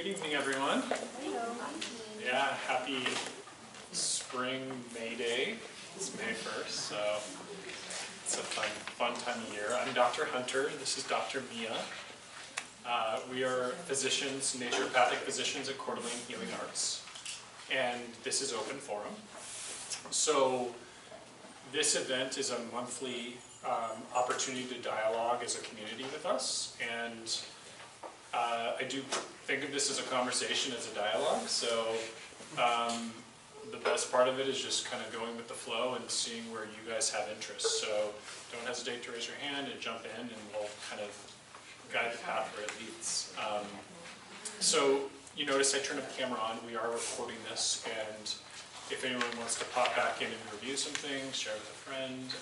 Good evening, everyone. Hello. Yeah, happy spring May Day. It's May 1st, so it's a fun time of year. I'm Dr. Hunter. This is Dr. Mia. We are physicians, naturopathic physicians at Coeur d'Alene Healing Arts, and this is open forum. So this event is a monthly opportunity to dialogue as a community with us, and I do think of this as a conversation, as a dialogue, so the best part of it is just kind of going with the flow and seeing where you guys have interest. So don't hesitate to raise your hand and jump in, and we'll kind of guide the path where it leads. So you notice I turned the camera on. We are recording this, and if anyone wants to pop back in and review some things, share with a friend,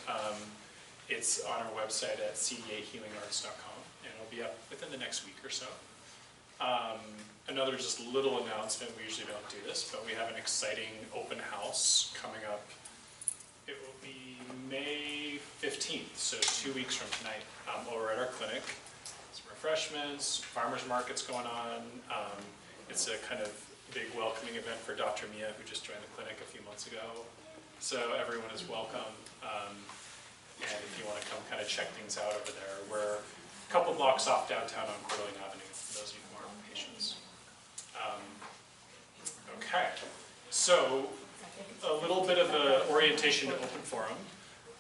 it's on our website at cdahealingarts.com, and it'll be up within the next week or so. Another just little announcement, we usually don't do this, but we have an exciting open house coming up. It will be May 15th, so 2 weeks from tonight, over at our clinic. Some refreshments, farmers market's going on. It's a kind of big welcoming event for Dr. Mia, who just joined the clinic a few months ago. So everyone is welcome. And if you want to come kind of check things out over there, we're a couple blocks off downtown on Coeur d'Alene Avenue, for those of you who are patients. Okay, so a little bit of an orientation to open forum.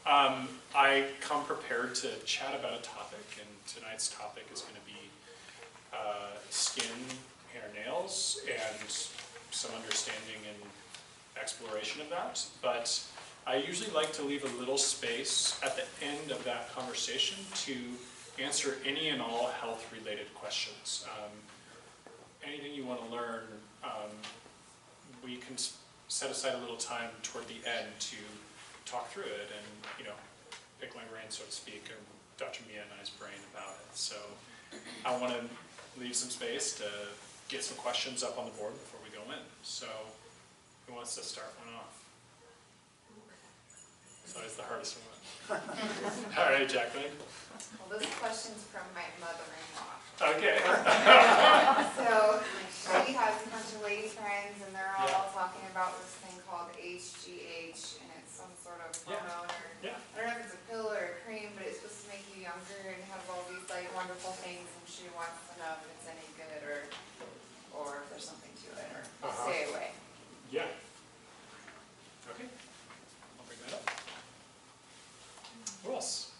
I come prepared to chat about a topic, and tonight's topic is going to be skin, hair, nails, and some understanding and exploration of that. But I usually like to leave a little space at the end of that conversation to answer any and all health-related questions. Anything you want to learn, we can set aside a little time toward the end to talk through it and, you know, pick my brain, so to speak, or Dr. Mia and I's brain about it. So I want to leave some space to get some questions up on the board before we go in. So who wants to start one off? It's always the hardest one. All right, Jacqueline. Well, this question's from my mother-in-law. Okay. So she has a bunch of lady friends, and they're all talking about this thing called HGH, and it's some sort of hormone, or I don't know if it's a pill or a cream, but it's supposed to make you younger and have all these like wonderful things. And she wants to know if it's any good, or if there's something to it, or stay away. Yeah. Okay. I'll bring that up. Who else?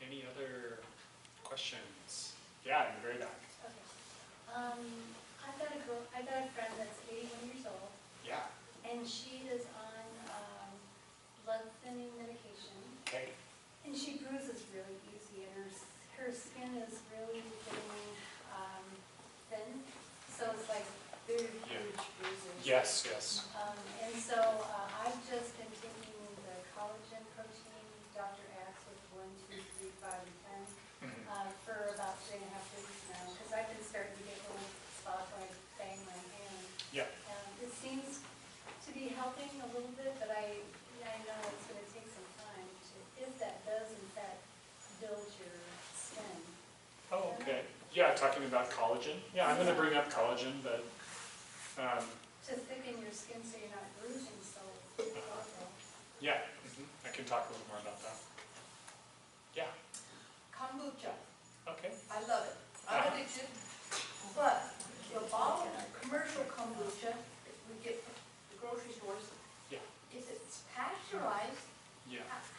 Any other questions? Yeah, in the very back. Okay. I've got a friend that's 81 years old. Yeah. And she is on blood thinning medication. Okay. And she bruises really easy, and her skin is really getting thin. So it's like very huge bruises. Yes, yes. And so I've just been taking the collagen protein, Dr. Axe with 1, 2, 3, 5, and 10 for about 3.5 weeks now, because I've been starting to get little spots where I bang my hand. Yeah. It seems to be helping a little bit, but I know it's going to take some time if that does in fact build your skin. Oh, okay. Yeah, talking about collagen. Yeah, I'm going to bring up collagen, but to thicken your skin so you're not bruising so awful. yeah, I can talk a little more about that. Yeah. Kombucha. Okay. I love it. I'm addicted. But the bottle commercial kombucha we get from the grocery stores, if it's pasteurized,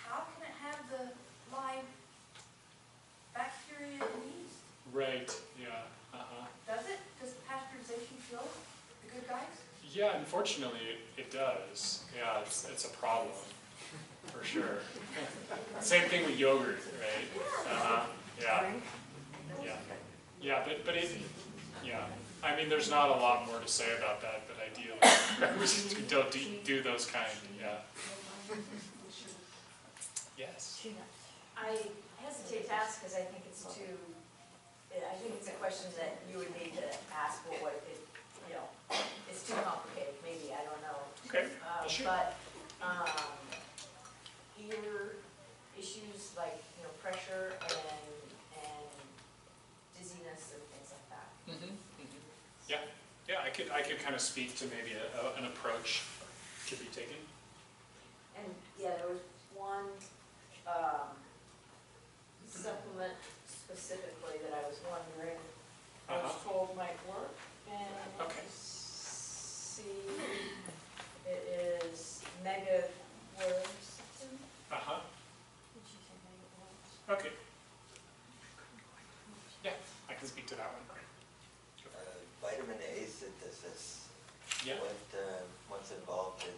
how can it have the live bacteria and yeast? Right. Yeah. Does it? Does pasteurization kill the good guys? Yeah, unfortunately, it does. Yeah, it's a problem, for sure. Same thing with yogurt, right? Yeah. Yeah, but it, I mean, there's not a lot more to say about that, but ideally, we don't do those kind, Yes. I hesitate to ask because I think it's a question that you would need to ask it's too complicated, maybe, I don't know. Okay, sure. But ear issues like, pressure and I could kind of speak to maybe an approach to be taken. And yeah, there was one supplement specifically that I was wondering, I was told might work, and Okay. see, it is mega worms. Okay. Yeah, I can speak to that one. Vitamin A synthesis. Yeah. What's involved in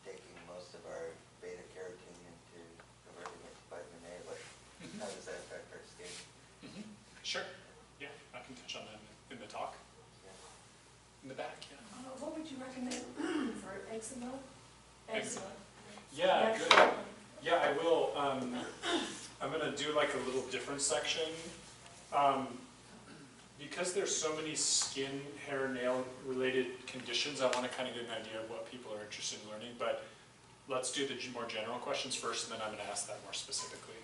taking most of our beta carotene into converting it to vitamin A? How does that affect our skin? Sure. Yeah, I can touch on that in the talk. Yeah. In the back, yeah. What would you recommend for eczema? Eczema. Yeah, good. Yeah, I will. I'm going to do like a little different section. Because there's so many skin, hair, nail related conditions, I want to kind of get an idea of what people are interested in learning. But let's do the more general questions first, and then I'm going to ask that more specifically.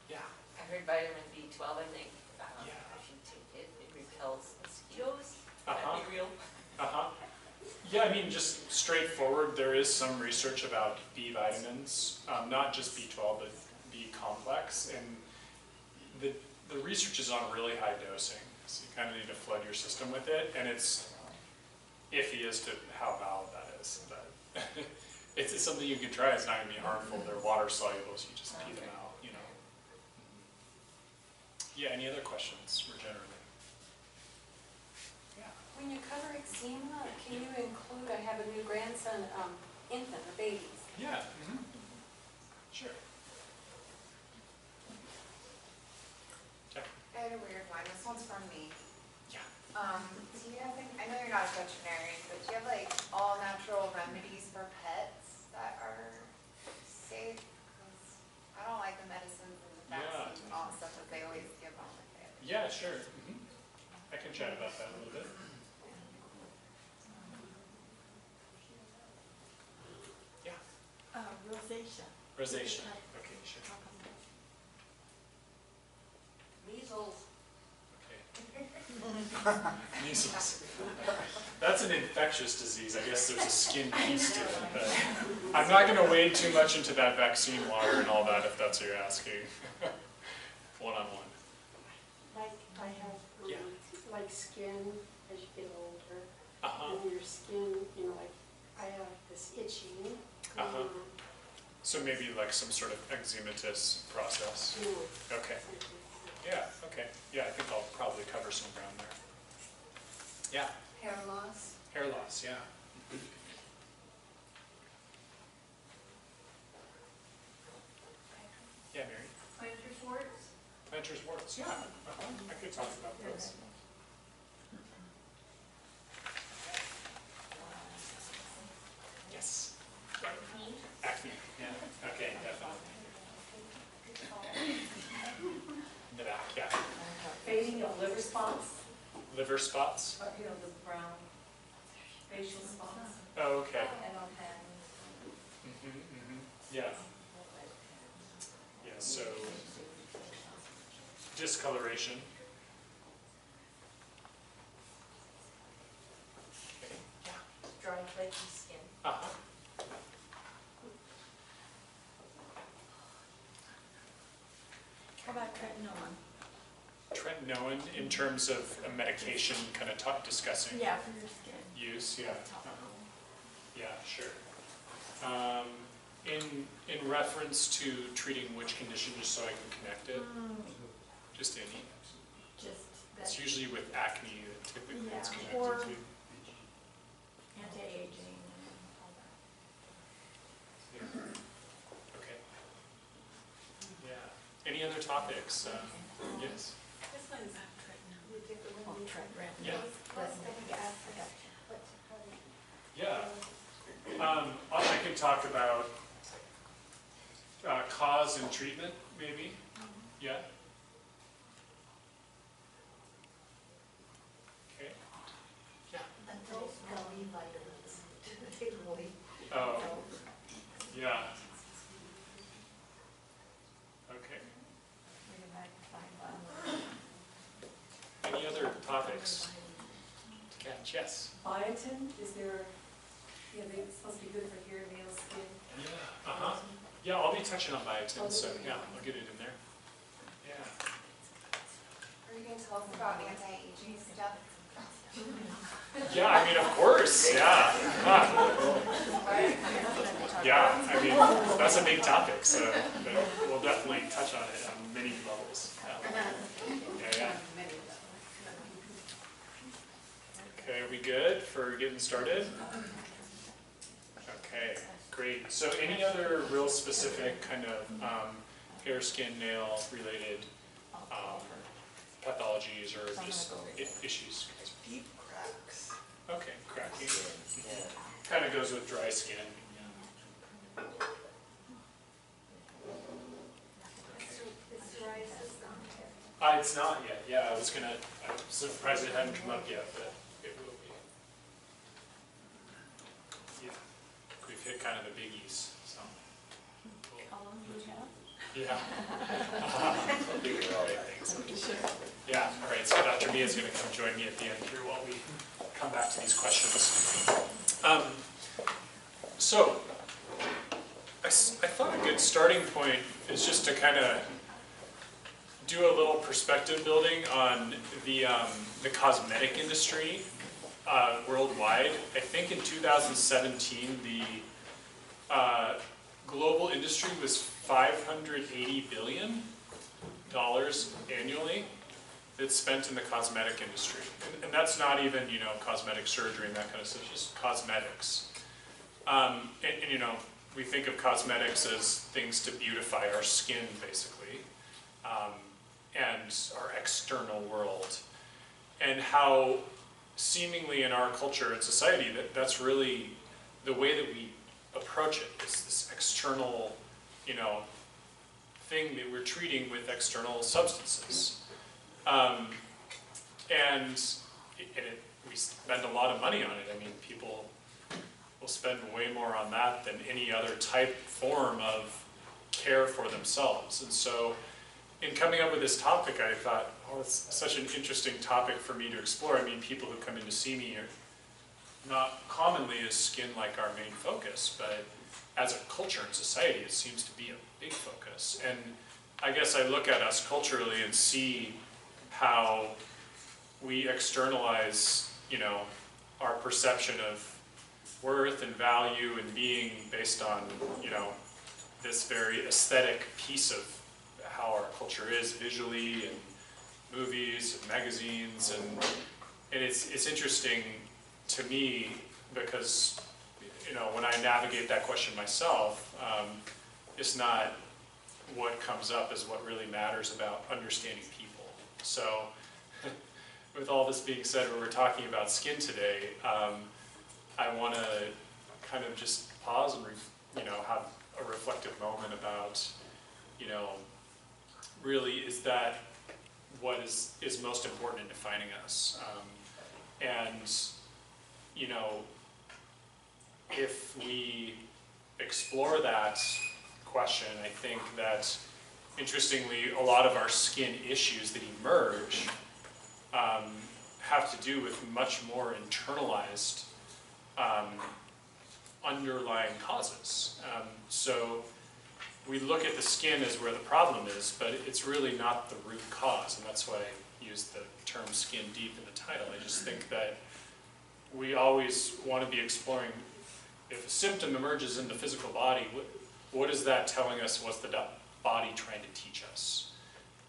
Yeah. I heard vitamin B12, I think. Yeah. I should take it. It repels mosquitoes. Would Uh-huh. that be real? Yeah, I mean, just straightforward, there is some research about B vitamins, not just B12, but B complex, and the research is on really high dosing, so you kind of need to flood your system with it, and it's iffy as to how valid that is, but it's something you can try. It's not going to be harmful. They're water soluble, so you just pee them out, you know. Yeah, any other questions, more generally? When you cover eczema, can you include, I have a new grandson, infant or babies? Yeah. Sure. I had a weird one. This one's from me. Yeah. Do you have any, I know you're not a veterinarian, but do you have like all natural remedies for pets that are safe? Because I don't like the medicines and the vaccines and all the stuff that they always give on the kids. Yeah, sure. I can chat about that a little bit. Yeah. Rosacea. Rosacea. Okay, sure. Measles. Okay. Measles. That's an infectious disease. I guess there's a skin piece to it, but I'm not going to wade too much into that vaccine water and all that if that's what you're asking. One-on-one. Like I have, Yeah. like skin as you get older, Uh-huh. and your skin, you know, like I have this itching. Uh-huh. So maybe like some sort of eczematous process. Okay. Yeah, okay. Yeah, I think I'll probably cover some ground there. Yeah. Hair loss. Hair loss, yeah. Yeah, Mary? Plantar warts. Plantar's warts, yeah. I could talk about those. Yes. Acne, yeah. Okay, definitely. In the back, yeah. Fading of liver spots, Liver spots? you know, the brown facial spots. Oh, okay. And on hands. Yeah. Yeah, so discoloration. Okay. Yeah. Dry, flaky skin. Uh-huh. How about tretinoin? Tretinoin in terms of a medication, kind of discussing Yeah, for your skin. use, yeah. Yeah, sure. In reference to treating which condition, just so I can connect it, just any. Just It's that usually with acne that typically it's Yeah, connected or- to. anti-aging and all that. Yeah. Okay. Yeah. Any other topics? Yes? This one's on tretinoin. Oh, tretinoin. Yeah. Yeah. Yeah. I could talk about cause and treatment, maybe. Yeah. Okay. Yeah. Gummy vitamins. Typically. Oh. Yeah. Okay. Any other topics? much. Yes? Biotin, is there, it's supposed to be good for hair, nails, skin? Yeah. Uh-huh. Yeah, I'll be touching on biotin, so yeah, I'll get it in there. Yeah. Are you going to tell us about anti-aging stuff? Yeah, I mean, of course, yeah. Yeah, I mean, that's a big topic, so we'll definitely touch on it on many levels. Yeah. Okay, are we good for getting started? Okay, great. So any other real specific kind of hair, skin, nail related pathologies or just issues? Deep cracks. Okay, cracking. Yeah. Kind of goes with dry skin. It's not yet. Yeah, I'm surprised it hadn't come up yet, but it will be. Yeah, we've hit kind of the biggies. So. How long do you have? Yeah. Yeah. All right. So Dr. Mia is going to come join me at the end here while we come back to these questions. So I thought a good starting point is just to kind of do a little perspective building on the cosmetic industry worldwide. I think in 2017 the global industry was $580 billion annually that's spent in the cosmetic industry, and that's not even cosmetic surgery and that kind of stuff, just cosmetics. And we think of cosmetics as things to beautify our skin, basically. And our external world, and how seemingly in our culture and society that's really the way that we approach it, is this external, thing that we're treating with external substances. We spend a lot of money on it. I mean, people will spend way more on that than any other form of care for themselves. And so in coming up with this topic, I thought, it's such an interesting topic for me to explore. I mean, people who come in to see me are not commonly is skin like our main focus, but as a culture and society, it seems to be a big focus. And I guess I look at us culturally and see how we externalize, our perception of worth and value and being based on, this very aesthetic piece of how our culture is visually, and movies and magazines, and it's interesting to me because when I navigate that question myself, it's not what comes up is what really matters about understanding people. So with all this being said, when we're talking about skin today, I want to kind of just pause and have a reflective moment about really, is that what is most important in defining us? If we explore that question, I think that, interestingly, a lot of our skin issues that emerge have to do with much more internalized underlying causes. So we look at the skin as where the problem is, but it's really not the root cause, and that's why I use the term skin deep in the title. I just think that we always want to be exploring, if a symptom emerges in the physical body, what is that telling us? What's the body trying to teach us?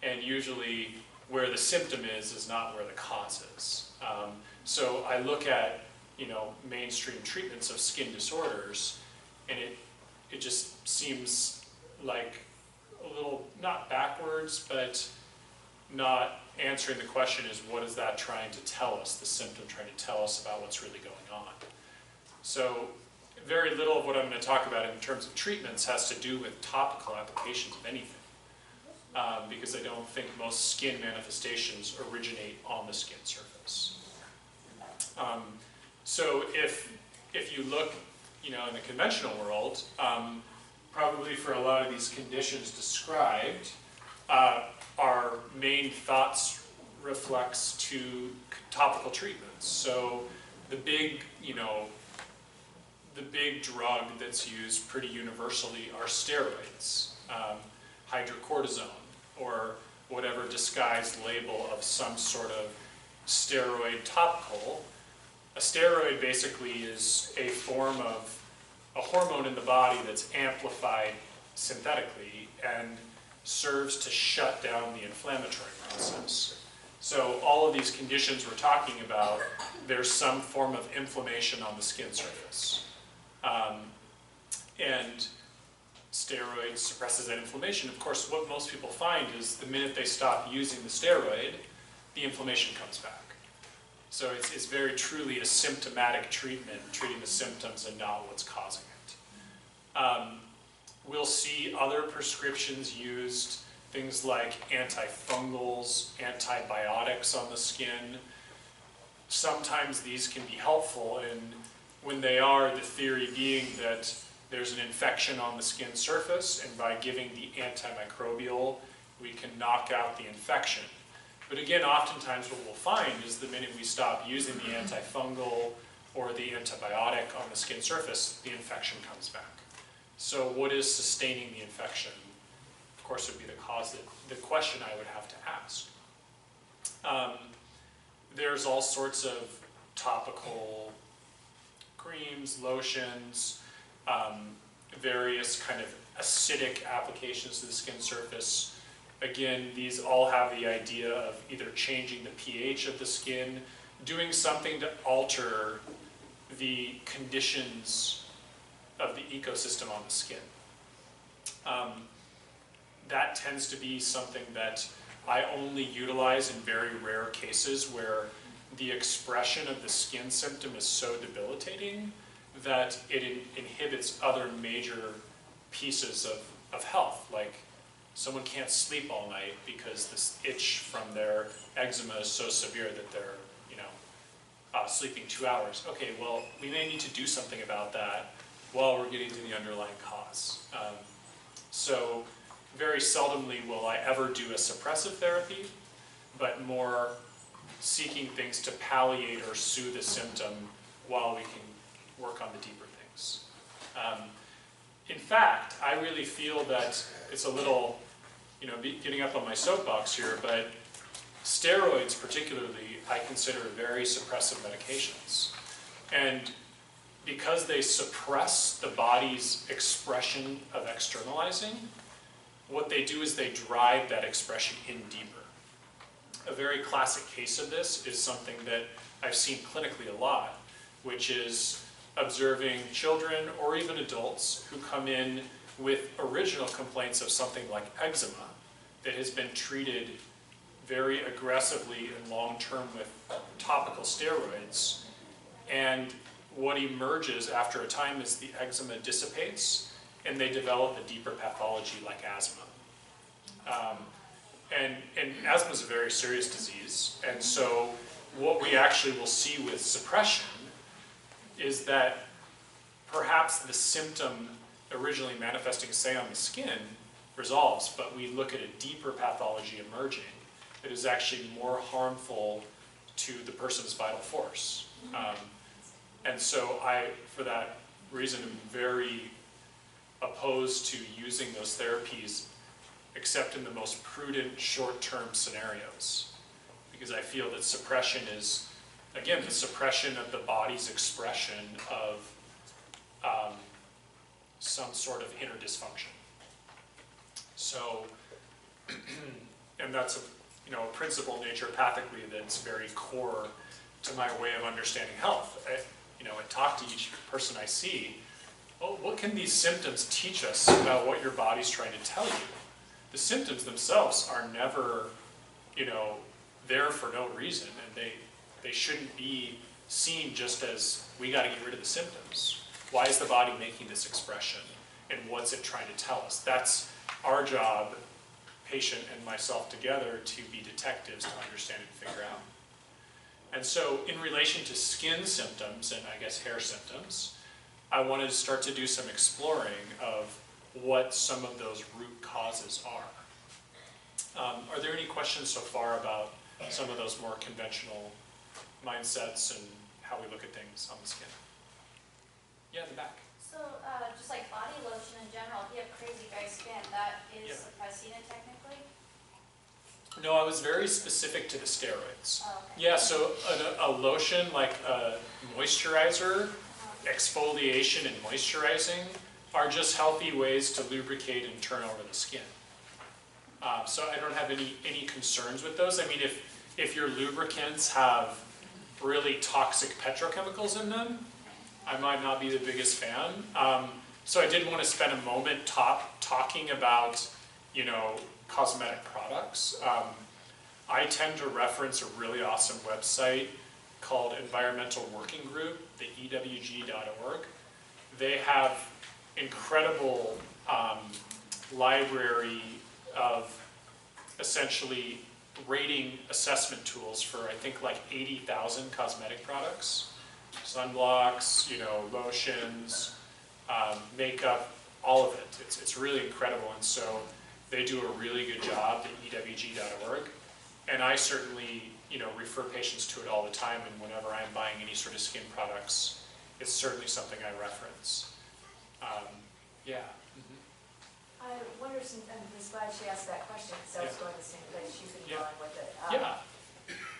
And usually where the symptom is not where the cause is. So I look at mainstream treatments of skin disorders, and it just seems like a little, not backwards, but not answering the question is, what is that trying to tell us, the symptom trying to tell us about what's really going on? So very little of what I'm going to talk about in terms of treatments has to do with topical applications of anything, because I don't think most skin manifestations originate on the skin surface. So if you look in the conventional world, probably for a lot of these conditions described, our main thoughts reflects to topical treatments. So the big, the big drug that's used pretty universally are steroids, hydrocortisone, or whatever disguised label of some sort of steroid topical. A steroid basically is a form of a hormone in the body that's amplified synthetically and serves to shut down the inflammatory process. So all of these conditions we're talking about, there's some form of inflammation on the skin surface. And steroid suppresses that inflammation. Of course, what most people find is the minute they stop using the steroid, the inflammation comes back. So it's very truly a symptomatic treatment, treating the symptoms and not what's causing it. We'll see other prescriptions used, things like antifungals, antibiotics on the skin. Sometimes these can be helpful, and when they are, the theory being that there's an infection on the skin surface, and by giving the antimicrobial, we can knock out the infection. But again, oftentimes what we'll find is the minute we stop using the antifungal or the antibiotic on the skin surface, the infection comes back. So what is sustaining the infection? Of course, would be the question I would have to ask. There's all sorts of topical creams, lotions, various kind of acidic applications to the skin surface. Again, these all have the idea of either changing the pH of the skin, doing something to alter the conditions of the ecosystem on the skin. That tends to be something that I only utilize in very rare cases where the expression of the skin symptom is so debilitating that it inhibits other major pieces of health, like someone can't sleep all night because this itch from their eczema is so severe that they're, sleeping 2 hours. Okay, well, we may need to do something about that while we're getting to the underlying cause. So very seldomly will I ever do a suppressive therapy, but more seeking things to palliate or soothe the symptom while we can work on the deeper things. In fact, I really feel that it's a little, getting up on my soapbox here, but steroids particularly, I consider very suppressive medications. And because they suppress the body's expression of externalizing, what they do is they drive that expression in deeper. A very classic case of this is something that I've seen clinically a lot, which is observing children or even adults who come in with original complaints of something like eczema that has been treated very aggressively and long-term with topical steroids. And what emerges after a time is the eczema dissipates and they develop a deeper pathology like asthma. And asthma is a very serious disease. And so what we actually will see with suppression is that perhaps the symptom originally manifesting, say, on the skin resolves, but we look at a deeper pathology emerging that is actually more harmful to the person's vital force. And so I, for that reason, am very opposed to using those therapies except in the most prudent short-term scenarios. Because I feel that suppression is, again, the suppression of the body's expression of some sort of inner dysfunction. So, and that's a principle naturopathically that's very core to my way of understanding health. I talk to each person I see, well, what can these symptoms teach us about what your body's trying to tell you? The symptoms themselves are never, there for no reason, and they shouldn't be seen just as, we got to get rid of the symptoms. Why is the body making this expression, and what's it trying to tell us? That's our job, patient and myself together, to be detectives to understand and figure out. And so in relation to skin symptoms, and I guess hair symptoms, I wanted to start to do some exploring of what some of those root causes are. Are there any questions so far about some of those more conventional mindsets and how we look at things on the skin. Yeah, in the back. So, just like body lotion in general, if you have crazy dry skin, that is Yeah. suppressing it technically? No, I was very specific to the steroids. Oh, okay. Yeah, so a lotion like a moisturizer, exfoliation and moisturizing are just healthy ways to lubricate and turn over the skin. So I don't have any concerns with those. I mean, if your lubricants have really toxic petrochemicals in them, I might not be the biggest fan. So I did want to spend a moment talking about, you know, cosmetic products. I tend to reference a really awesome website called Environmental Working Group, the EWG.org. They have incredible library of essentially rating assessment tools for, I think, like 80,000 cosmetic products. Sunblocks, you know, lotions, makeup, all of it. It's really incredible, and so they do a really good job at EWG.org. And I certainly, you know, refer patients to it all the time, and whenever I'm buying any sort of skin products, it's certainly something I reference. Yeah. I wonder, and I'm just glad she asked that question, because I was going the same place, you could go on with it. Yeah.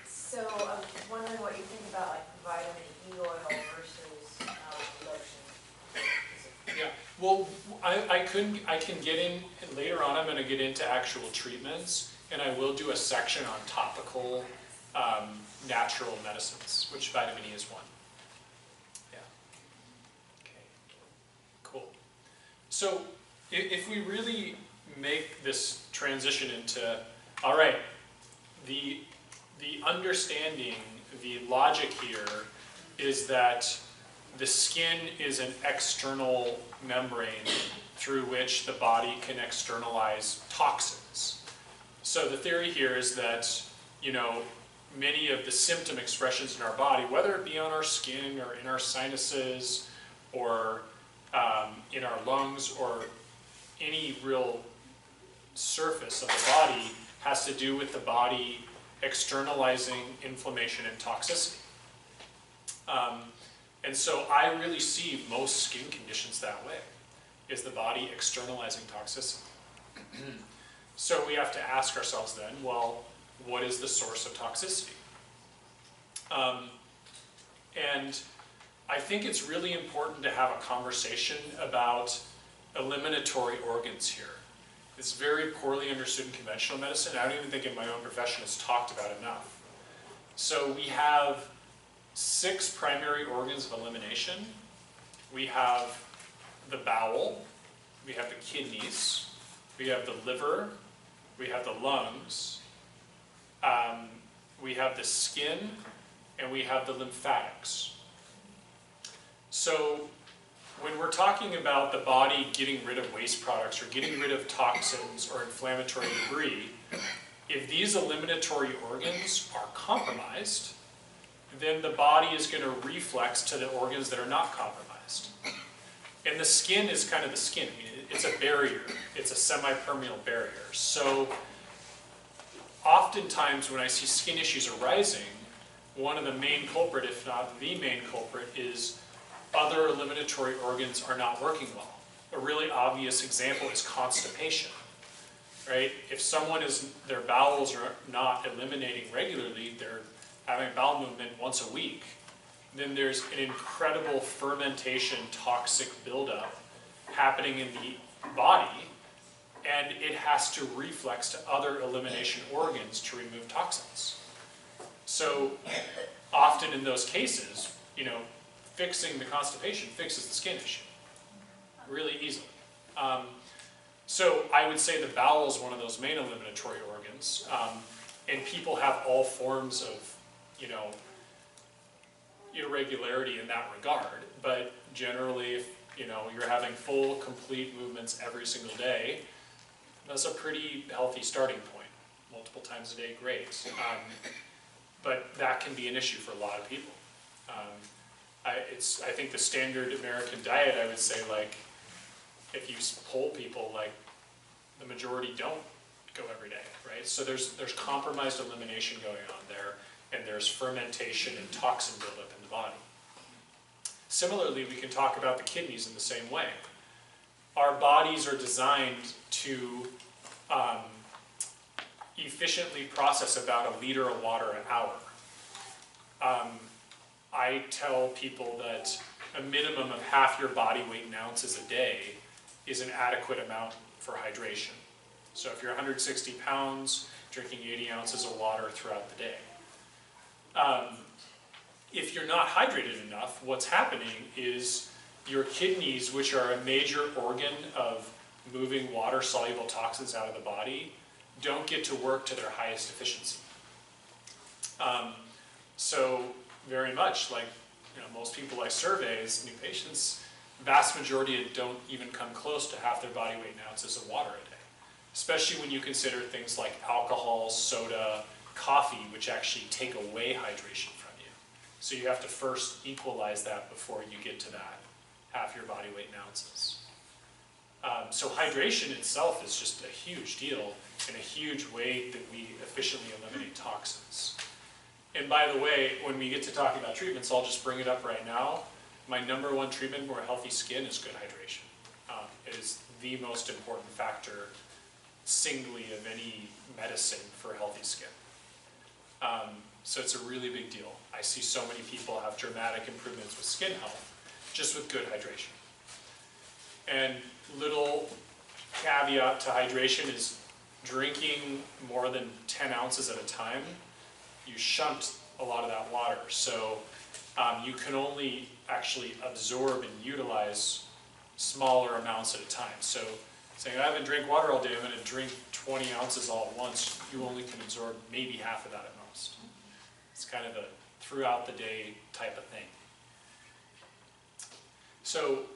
So I was wondering what you think about like vitamin E oil versus lotion. Yeah, well, I can get in, later on I'm going to get into actual treatments, and I will do a section on topical natural medicines, which vitamin E is one. Yeah. Okay, cool. So if we really make this transition into, all right, the understanding, the logic here is that the skin is an external membrane through which the body can externalize toxins. So the theory here is that, you know, many of the symptom expressions in our body, whether it be on our skin or in our sinuses or in our lungs or any real surface of the body, has to do with the body externalizing inflammation and toxicity. And so I really see most skin conditions that way, is the body externalizing toxicity. So we have to ask ourselves then, well, what is the source of toxicity? And I think it's really important to have a conversation about eliminatory organs here. It's very poorly understood in conventional medicine. I don't even think in my own profession it's talked about enough. So we have 6 primary organs of elimination. We have the bowel, we have the kidneys, we have the liver, we have the lungs, we have the skin, and we have the lymphatics. So when we're talking about the body getting rid of waste products or getting rid of toxins or inflammatory debris, if these eliminatory organs are compromised, then the body is going to reflex to the organs that are not compromised. And the skin is kind of the skin. I mean, it's a barrier. It's a semi-permeable barrier. So oftentimes when I see skin issues arising, one of the main culprit, if not the main culprit, is other eliminatory organs are not working well. A really obvious example is constipation, right? If someone their bowels are not eliminating regularly, they're having a bowel movement once a week, then there's an incredible fermentation toxic buildup happening in the body, and it has to reflex to other elimination organs to remove toxins. So often in those cases, you know, fixing the constipation fixes the skin issue really easily. So I would say the bowel is one of those main eliminatory organs, and people have all forms of, you know, irregularity in that regard, but generally if, you know, you're having full, complete movements every single day, that's a pretty healthy starting point. Multiple times a day, great. But that can be an issue for a lot of people. I think the standard American diet, I would say, like, if you poll people, like, the majority don't go every day, right? So there's compromised elimination going on there, and there's fermentation and toxin buildup in the body. Similarly, we can talk about the kidneys in the same way. Our bodies are designed to efficiently process about 1 liter of water an hour. I tell people that a minimum of half your body weight in ounces a day is an adequate amount for hydration. So if you're 160 pounds, drinking 80 ounces of water throughout the day. If you're not hydrated enough, what's happening is your kidneys, which are a major organ of moving water-soluble toxins out of the body, don't get to work to their highest efficiency. So very much like most people I survey as new patients, vast majority don't even come close to half their body weight in ounces of water a day. Especially when you consider things like alcohol, soda, coffee, which actually take away hydration from you. So you have to first equalize that before you get to that half your body weight in ounces. So hydration itself is just a huge deal and a huge way that we efficiently eliminate toxins. And by the way, when we get to talking about treatments, I'll just bring it up right now. My #1 treatment for healthy skin is good hydration. It is the most important factor singly of any medicine for healthy skin. So it's a really big deal. I see so many people have dramatic improvements with skin health just with good hydration. And little caveat to hydration is drinking more than 10 ounces at a time, you shunt a lot of that water. So you can only actually absorb and utilize smaller amounts at a time. So saying I haven't drank water all day, I'm going to drink 20 ounces all at once, you only can absorb maybe half of that at most. It's kind of a throughout the day type of thing. So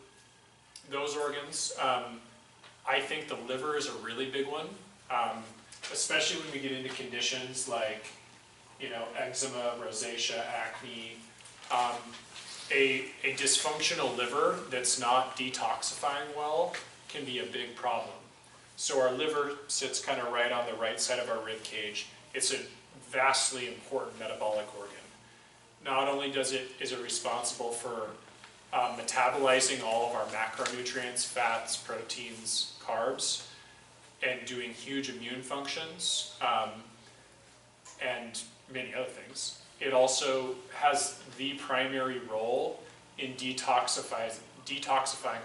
those organs, I think the liver is a really big one, especially when we get into conditions like eczema, rosacea, acne. A dysfunctional liver that's not detoxifying well can be a big problem. So our liver sits kind of right on the right side of our rib cage. It's a vastly important metabolic organ. Not only is it responsible for metabolizing all of our macronutrients, fats, proteins, carbs, and doing huge immune functions, and many other things. It also has the primary role in detoxifying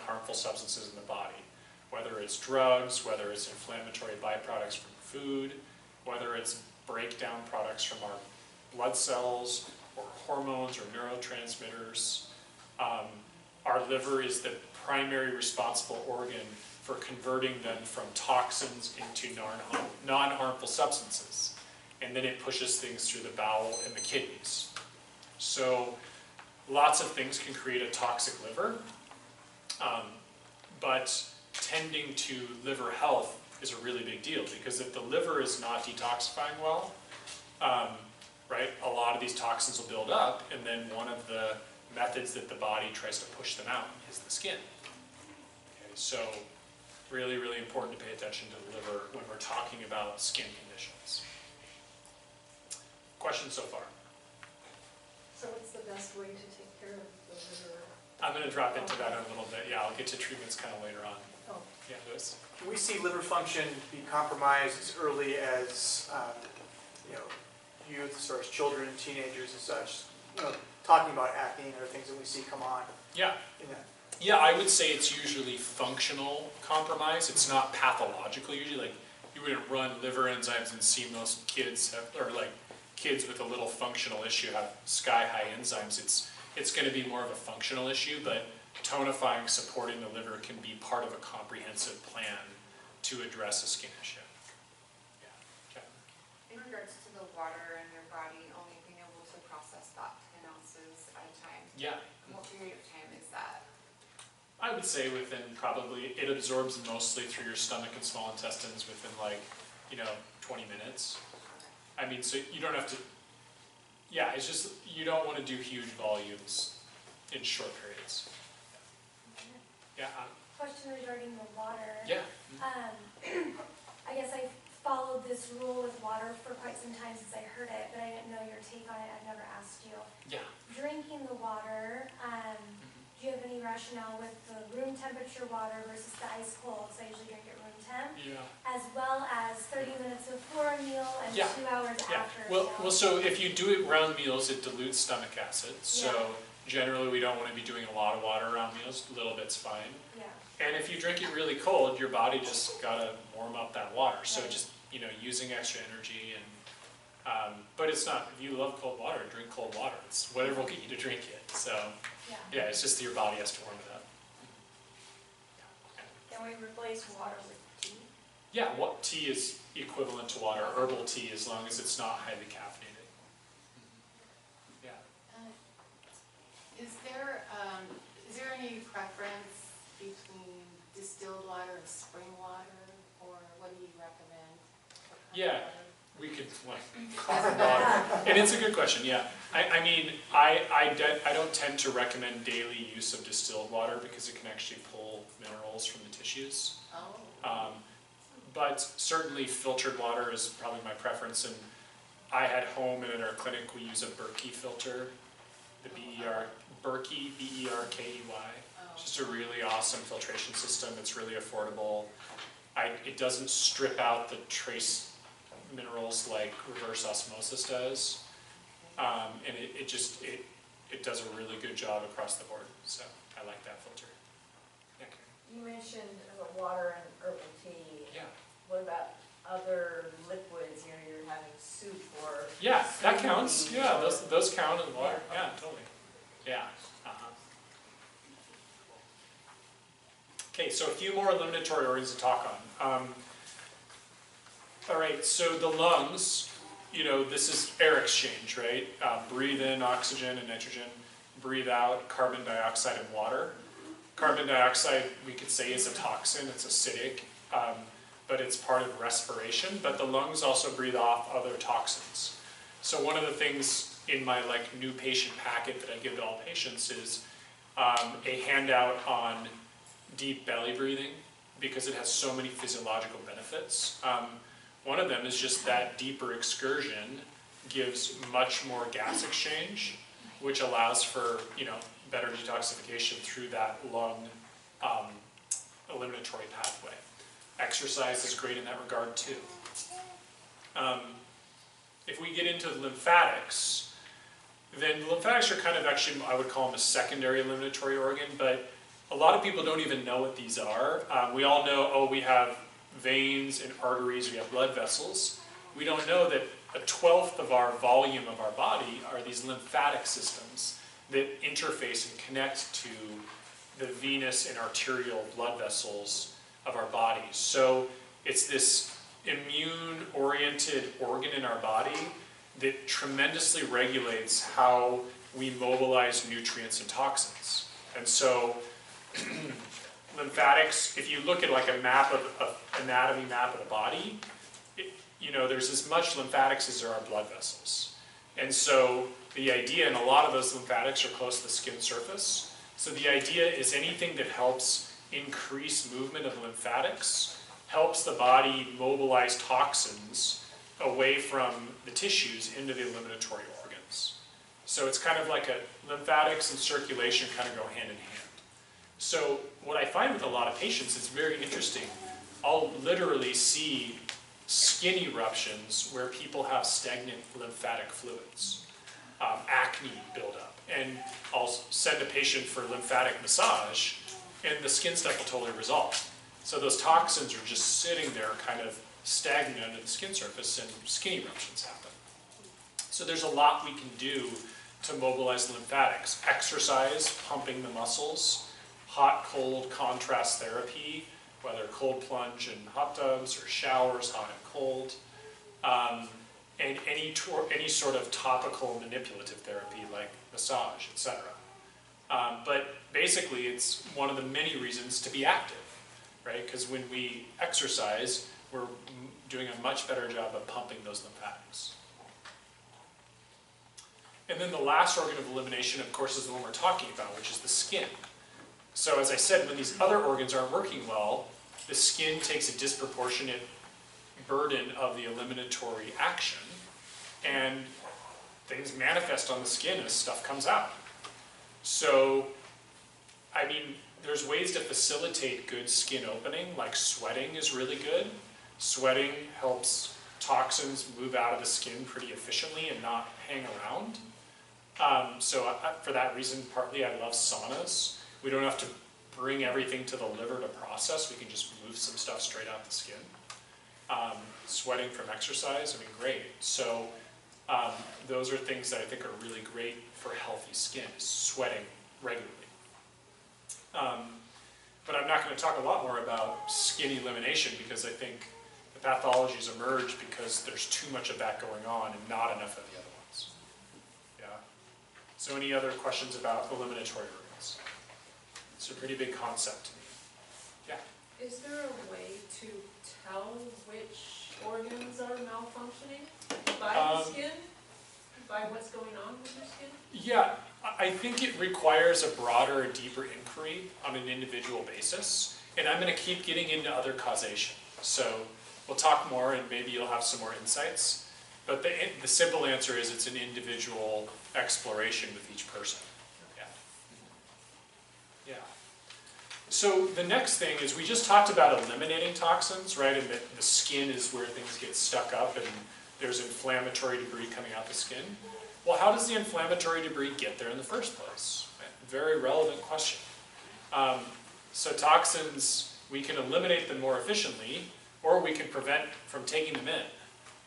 harmful substances in the body, whether it's drugs, whether it's inflammatory byproducts from food, whether it's breakdown products from our blood cells, or hormones or neurotransmitters. Our liver is the primary responsible organ for converting them from toxins into non-harmful substances. And then it pushes things through the bowel and the kidneys. So lots of things can create a toxic liver, but tending to liver health is a really big deal, because if the liver is not detoxifying well, right, a lot of these toxins will build up, and then one of the methods that the body tries to push them out is the skin. Okay, so really, really important to pay attention to the liver when we're talking about skin conditions. Questions so far? So what's the best way to take care of the liver? I'm going to drop into that in a little bit. Yeah, I'll get to treatments kind of later on. Oh. Yeah, Louis? Can we see liver function be compromised as early as youth, as far as children, teenagers and such? Talking about acne and other things that we see come on. Yeah. Yeah, I would say it's usually functional compromise. It's not pathological usually. Like, you wouldn't run liver enzymes and see most kids have, or like kids with a little functional issue have sky-high enzymes. It's going to be more of a functional issue, but tonifying, supporting the liver can be part of a comprehensive plan to address a skin issue. Yeah. In regards to the water in your body only being able to process that 10 ounces at a time, Yeah. what period of time is that? I would say within probably, it absorbs mostly through your stomach and small intestines within 20 minutes. I mean, so you don't have to, yeah, it's just, you don't want to do huge volumes in short periods. Yeah. Question regarding the water. Yeah. I guess I followed this rule with water for quite some time since I heard it, but I didn't know your take on it. rationale with the room temperature water versus the ice cold, so I usually drink it room temp, Yeah. as well as 30 minutes before a meal and Yeah. 2 hours Yeah. after a Well, meal. so if you do it around meals, it dilutes stomach acid. So generally, we don't want to be doing a lot of water around meals. A little bit's fine. Yeah. And if you drink it really cold, your body just gotta warm up that water. So Right. just, using extra energy and, but it's not, if you love cold water, drink cold water. It's whatever will get you to drink it. So yeah, it's just that your body has to warm it up. Can we replace water with tea? Yeah, what tea is equivalent to water, herbal tea, as long as it's not highly caffeinated. Yeah. Is there any preference between distilled water and spring water, or what do you recommend? Yeah, we could, and it's a good question, yeah. I don't tend to recommend daily use of distilled water because it can actually pull minerals from the tissues. Oh. But certainly filtered water is probably my preference, and I at home and in our clinic we use a Berkey filter, the Berkey, B-E-R-K-E-Y. It's just a really awesome filtration system. It's really affordable. It doesn't strip out the trace minerals like reverse osmosis does, and it does a really good job across the board. So I like that filter. Yeah. You mentioned water and herbal tea. Yeah. What about other liquids? You're having soup or Yeah, that counts. smoothies Yeah, or- those count in water. Yeah. Yeah, totally. Yeah. Okay, so a few more eliminatory organs to talk on. All right, so the lungs, this is air exchange, right? Breathe in oxygen and nitrogen, breathe out carbon dioxide and water. Carbon dioxide, we could say, is a toxin, it's acidic, but it's part of respiration, but the lungs also breathe off other toxins. So one of the things in my new patient packet that I give to all patients is a handout on deep belly breathing, because it has so many physiological benefits. One of them is just that deeper excursion gives much more gas exchange, which allows for better detoxification through that lung eliminatory pathway. Exercise is great in that regard too. If we get into lymphatics, then lymphatics are kind of actually, I would call them a secondary eliminatory organ, but a lot of people don't even know what these are. We all know, we have veins and arteries, we have blood vessels. We don't know that a 1/12 of our volume of our body are these lymphatic systems that interface and connect to the venous and arterial blood vessels of our bodies. So it's this immune-oriented organ in our body that tremendously regulates how we mobilize nutrients and toxins. And so lymphatics, if you look at a map of anatomy map of the body, there's as much lymphatics as there are blood vessels. And so the idea, and a lot of those lymphatics are close to the skin surface, so the idea is anything that helps increase movement of lymphatics helps the body mobilize toxins away from the tissues into the eliminatory organs. So it's kind of like lymphatics and circulation kind of go hand in hand. So what I find with a lot of patients, it's very interesting. I'll literally see skin eruptions where people have stagnant lymphatic fluids, acne buildup, and I'll send a patient for lymphatic massage, and the skin stuff will totally resolve. So those toxins are just sitting there kind of stagnant under the skin surface, and skin eruptions happen. So there's a lot we can do to mobilize lymphatics. Exercise, pumping the muscles, hot-cold contrast therapy, whether cold plunge in hot tubs or showers, hot and cold, and any sort of topical manipulative therapy like massage, etc. But basically, it's one of the many reasons to be active, right? Because when we exercise, we're doing a much better job of pumping those lymphatics. And then the last organ of elimination, of course, is the one we're talking about, which is the skin. So as I said, when these other organs aren't working well, the skin takes a disproportionate burden of the eliminatory action, and things manifest on the skin as stuff comes out. So I mean, there's ways to facilitate good skin opening, like sweating is really good. Sweating helps toxins move out of the skin pretty efficiently and not hang around. For that reason, partly I love saunas. We don't have to bring everything to the liver to process. We can just move some stuff straight out the skin. Sweating from exercise, I mean, great. So those are things that I think are really great for healthy skin, is sweating regularly. But I'm not going to talk a lot more about skin elimination because I think the pathologies emerge because there's too much of that going on and not enough of the other ones. Yeah. So any other questions about eliminatory rooms? It's a pretty big concept to me. Yeah. Is there a way to tell which organs are malfunctioning by the skin? By what's going on with your skin? Yeah, I think it requires a broader and deeper inquiry on an individual basis. And I'm going to keep getting into other causation. So we'll talk more and maybe you'll have some more insights. But the simple answer is it's an individual exploration with each person. Yeah. Yeah. So the next thing is we just talked about eliminating toxins, right? And that the skin is where things get stuck up and there's inflammatory debris coming out the skin. Well, how does the inflammatory debris get there in the first place? Very relevant question. So toxins, we can eliminate them more efficiently, or we can prevent from taking them in.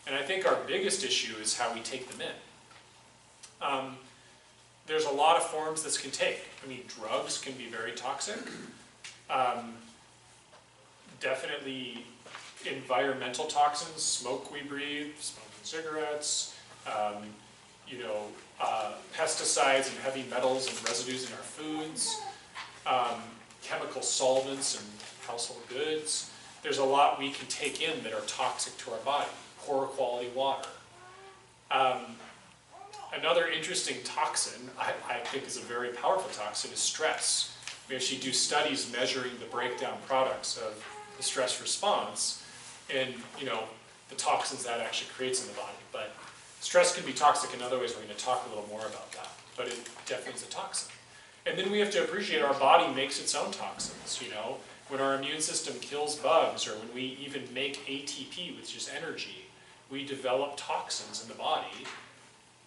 And I think our biggest issue is how we take them in. There's a lot of forms this can take. I mean, drugs can be very toxic. Definitely environmental toxins, smoke we breathe, smoking cigarettes, pesticides and heavy metals and residues in our foods, chemical solvents and household goods. There's a lot we can take in that are toxic to our body. Poor quality water. Another interesting toxin, I think is a very powerful toxin, is stress. We actually do studies measuring the breakdown products of the stress response and, the toxins that actually creates in the body. But stress can be toxic in other ways. We're going to talk a little more about that. But it definitely is a toxin. And then we have to appreciate our body makes its own toxins, When our immune system kills bugs or when we even make ATP, which is energy, we develop toxins in the body.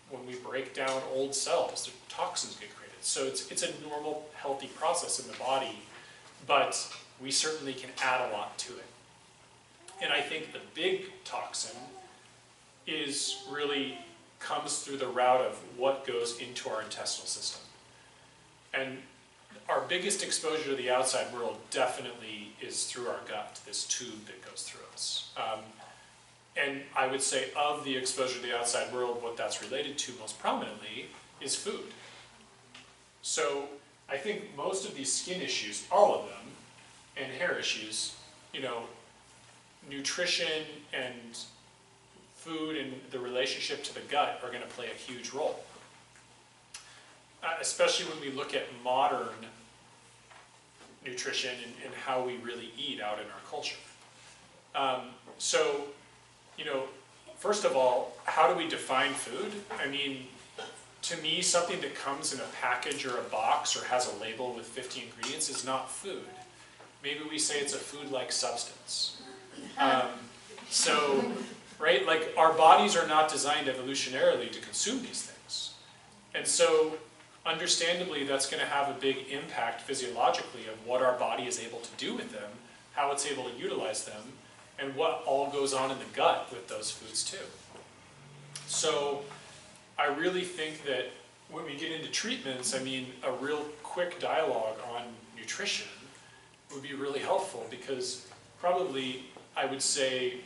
When we break down old cells, the toxins get created. So it's a normal, healthy process in the body, but we certainly can add a lot to it. And I think the big toxin comes through the route of what goes into our intestinal system. And our biggest exposure to the outside world definitely is through our gut, this tube that goes through us. And I would say of the exposure to the outside world, what that's related to most prominently is food. So I think most of these skin issues, all of them, and hair issues, nutrition and food and the relationship to the gut are going to play a huge role. Especially when we look at modern nutrition and how we really eat out in our culture. First of all, how do we define food? I mean, to me, something that comes in a package or a box or has a label with 50 ingredients is not food. Maybe we say it's a food-like substance. Right, like our bodies are not designed evolutionarily to consume these things. And so, understandably, that's going to have a big impact physiologically of what our body is able to do with them, how it's able to utilize them, and what all goes on in the gut with those foods too. So I really think that when we get into treatments, a real quick dialogue on nutrition would be really helpful because probably I would say,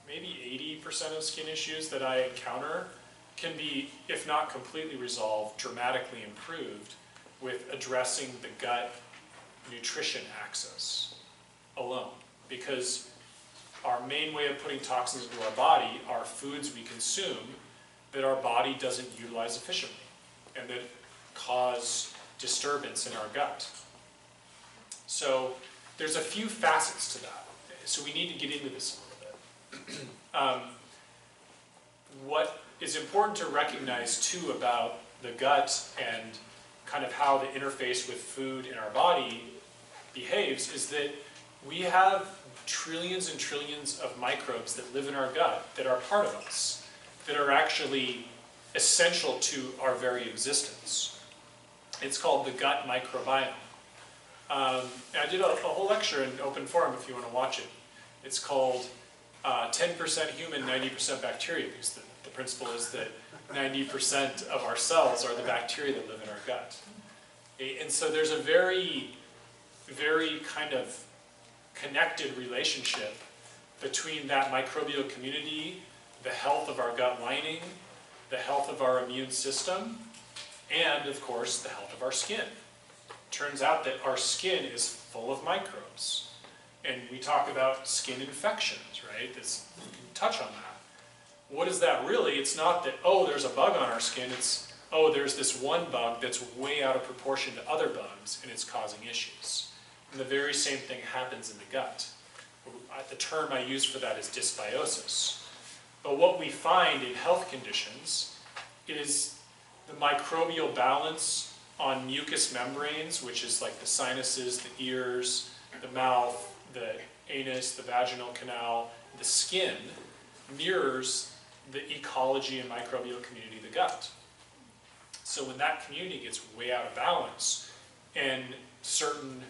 maybe 80% of skin issues that I encounter can be, if not completely resolved, dramatically improved with addressing the gut nutrition axis alone. Because our main way of putting toxins into our body are foods we consume that our body doesn't utilize efficiently and that cause disturbance in our gut. So there's a few facets to that. So we need to get into this a little bit. What is important to recognize too about the gut and kind of how the interface with food in our body behaves is that we have trillions and trillions of microbes that live in our gut that are part of us, that are actually essential to our very existence. It's called the gut microbiome. And I did a whole lecture in open forum if you want to watch it. It's called 10% human, 90% bacteria, because the principle is that 90% of our cells are the bacteria that live in our gut. And so there's a very, very kind of connected relationship between that microbial community, the health of our gut lining, the health of our immune system, and of course the health of our skin. Turns out that our skin is full of microbes. And we talk about skin infections, right? We can touch on that. What is that really? It's not that, oh, there's a bug on our skin. It's, oh, there's this one bug that's way out of proportion to other bugs, and it's causing issues. And the very same thing happens in the gut. The term I use for that is dysbiosis. But what we find in health conditions is the microbial balance on mucous membranes, which is like the sinuses, the ears, the mouth, the anus, the vaginal canal, the skin, mirrors the ecology and microbial community of the gut. So when that community gets way out of balance and certain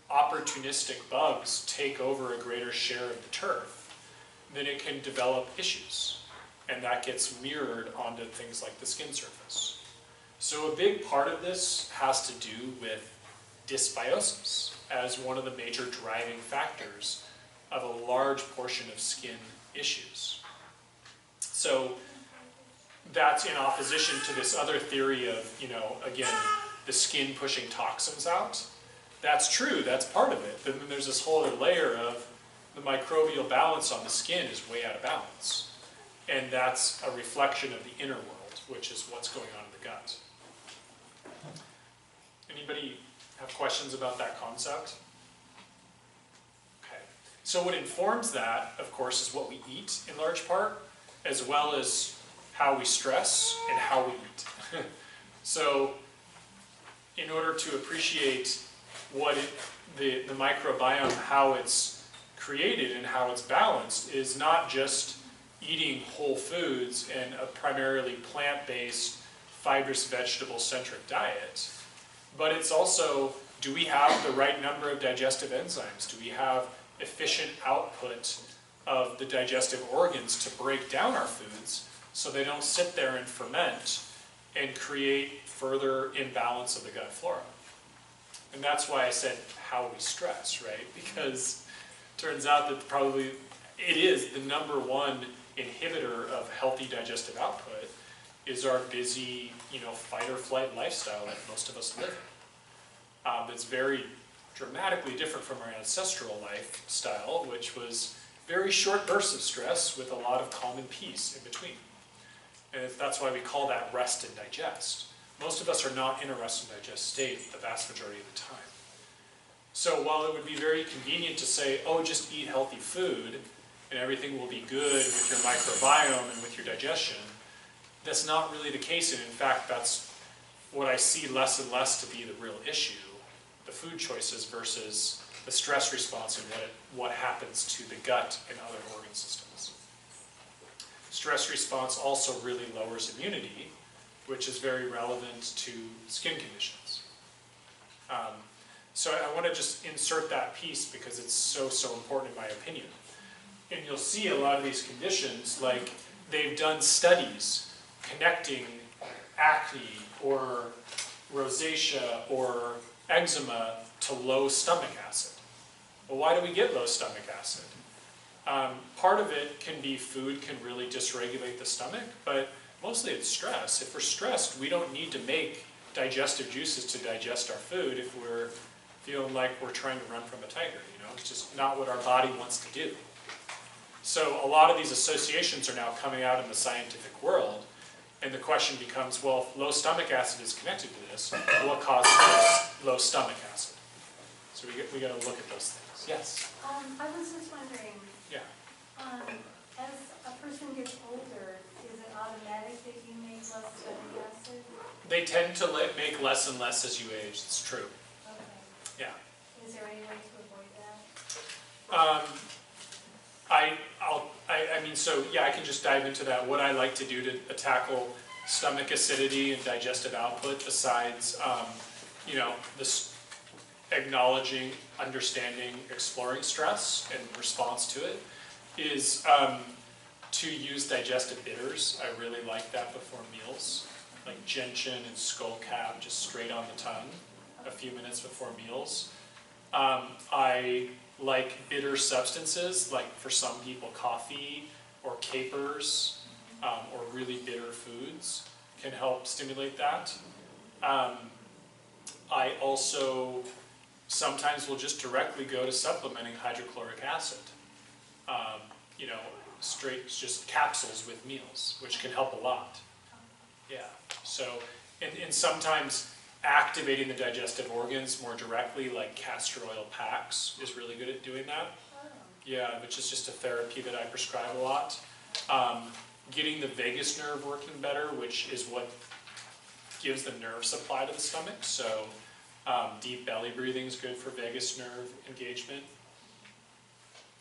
opportunistic bugs take over a greater share of the turf, then it can develop issues. And that gets mirrored onto things like the skin surface. So a big part of this has to do with dysbiosis as one of the major driving factors of a large portion of skin issues. So that's in opposition to this other theory of, again, the skin pushing toxins out. That's true, that's part of it. But then there's this whole other layer of the microbial balance on the skin is way out of balance. And that's a reflection of the inner world, which is what's going on in the gut. Anybody have questions about that concept? Okay. So what informs that, of course, is what we eat in large part, as well as how we stress and how we eat. So in order to appreciate what the microbiome, how it's created and how it's balanced, is not just eating whole foods and a primarily plant-based, fibrous, vegetable-centric diet, but it's also, do we have the right number of digestive enzymes? Do we have efficient output of the digestive organs to break down our foods so they don't sit there and ferment and create further imbalance of the gut flora? And that's why I said how we stress, right? Because it turns out that probably it is the number one inhibitor of healthy digestive output is our busy, fight or flight lifestyle that most of us live in. It's very dramatically different from our ancestral lifestyle, which was very short bursts of stress with a lot of calm and peace in between. And that's why we call that rest and digest. Most of us are not in a rest and digest state the vast majority of the time. So while it would be very convenient to say, oh, just eat healthy food and everything will be good with your microbiome and with your digestion, that's not really the case. And in fact, that's what I see less and less to be the real issue, the food choices versus the stress response and what happens to the gut and other organ systems. Stress response also really lowers immunity, which is very relevant to skin conditions. So I want to just insert that piece because it's so important in my opinion. And you'll see a lot of these conditions, like they've done studies connecting acne or rosacea or eczema to low stomach acid. Well, why do we get low stomach acid? Part of it can be food can really dysregulate the stomach, but mostly it's stress. If we're stressed, we don't need to make digestive juices to digest our food if we're feeling like we're trying to run from a tiger. It's just not what our body wants to do. So a lot of these associations are now coming out in the scientific world, and the question becomes, well, if low stomach acid is connected to this, what causes low stomach acid? So we got to look at those things. Yes? I was just wondering, Yeah. as a person gets older, is it automatic that you make less stomach acid? They tend to make less and less as you age, it's true. Okay. Yeah. Is there any way to avoid that? I mean, so yeah, I can just dive into that. What I like to do to tackle stomach acidity and digestive output, besides, you know, this acknowledging, understanding, exploring stress and response to it, is to use digestive bitters. I really like that before meals, like gentian and skullcap, just straight on the tongue, a few minutes before meals. I like bitter substances, like for some people coffee or capers or really bitter foods can help stimulate that. I also sometimes will just directly go to supplementing hydrochloric acid. You know, straight just capsules with meals, which can help a lot. Yeah, so, and sometimes activating the digestive organs more directly, like castor oil packs, is really good at doing that. Yeah, which is just a therapy that I prescribe a lot. Getting the vagus nerve working better, which is what gives the nerve supply to the stomach. So deep belly breathing is good for vagus nerve engagement.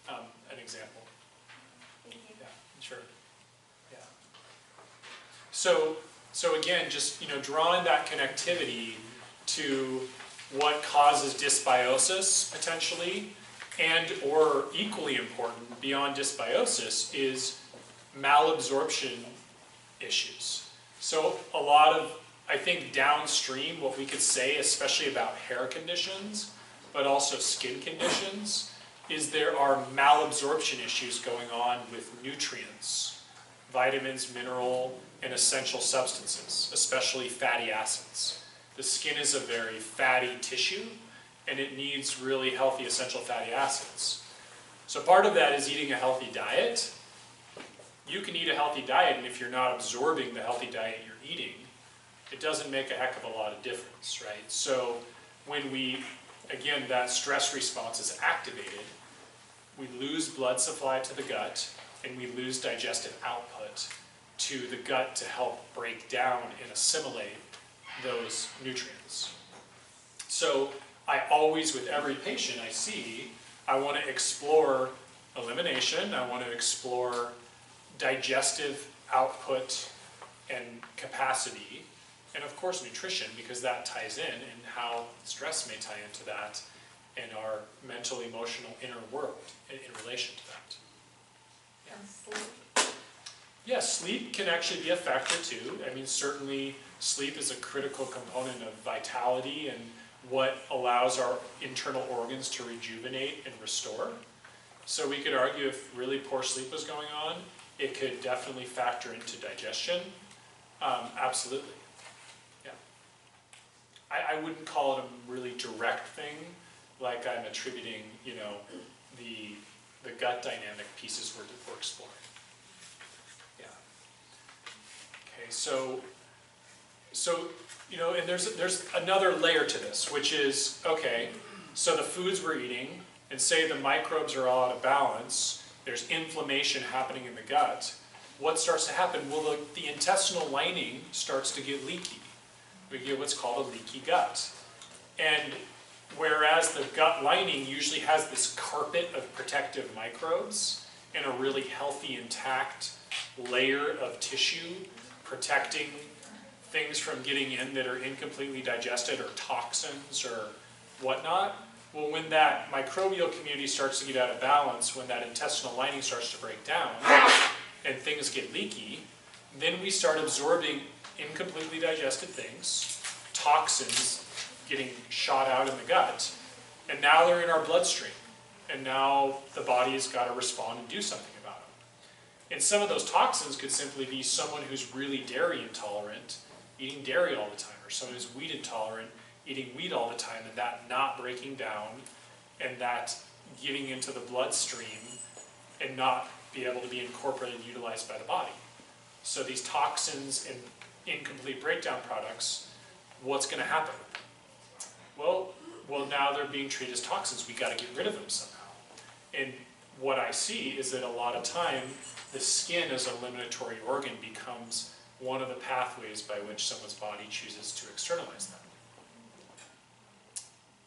An example. Yeah, sure. Yeah. So again, just, you know, drawing that connectivity to what causes dysbiosis potentially, and or equally important beyond dysbiosis is malabsorption issues. So a lot of, I think, downstream, what we could say, especially about hair conditions, but also skin conditions, is there are malabsorption issues going on with nutrients, vitamins, mineral, and essential substances, especially fatty acids. The skin is a very fatty tissue, and it needs really healthy essential fatty acids. So part of that is eating a healthy diet. You can eat a healthy diet, and if you're not absorbing the healthy diet you're eating, it doesn't make a heck of a lot of difference, right? So when we, again, that stress response is activated, we lose blood supply to the gut, and we lose digestive output to the gut to help break down and assimilate those nutrients. So I always, with every patient I see, I want to explore elimination, I want to explore digestive output and capacity, and of course nutrition, because that ties in, and how stress may tie into that, and our mental, emotional, inner world in relation to that. Yeah. And sleep? Yeah, sleep can actually be a factor too. I mean, certainly sleep is a critical component of vitality and what allows our internal organs to rejuvenate and restore. So we could argue if really poor sleep was going on, it could definitely factor into digestion. Absolutely. Yeah. I wouldn't call it a really direct thing, like I'm attributing, you know, the gut dynamic pieces we're exploring. Yeah. Okay, so you know, and there's another layer to this, which is, okay, so the foods we're eating, and say the microbes are all out of balance, there's inflammation happening in the gut, what starts to happen? Well, the intestinal lining starts to get leaky. We get what's called a leaky gut. And whereas the gut lining usually has this carpet of protective microbes and a really healthy, intact layer of tissue protecting things from getting in that are incompletely digested, or toxins or whatnot, well, when that microbial community starts to get out of balance, when that intestinal lining starts to break down and things get leaky, then we start absorbing incompletely digested things, toxins getting shot out in the gut, and now they're in our bloodstream. And now the body's got to respond and do something about them. And some of those toxins could simply be someone who's really dairy intolerant, eating dairy all the time, or someone who's wheat intolerant, eating wheat all the time, and that not breaking down, and that getting into the bloodstream and not be able to be incorporated and utilized by the body. So these toxins and incomplete breakdown products, what's going to happen? Well, now they're being treated as toxins. We got to get rid of them somehow. And what I see is that a lot of time, the skin as a eliminatory organ becomes one of the pathways by which someone's body chooses to externalize them.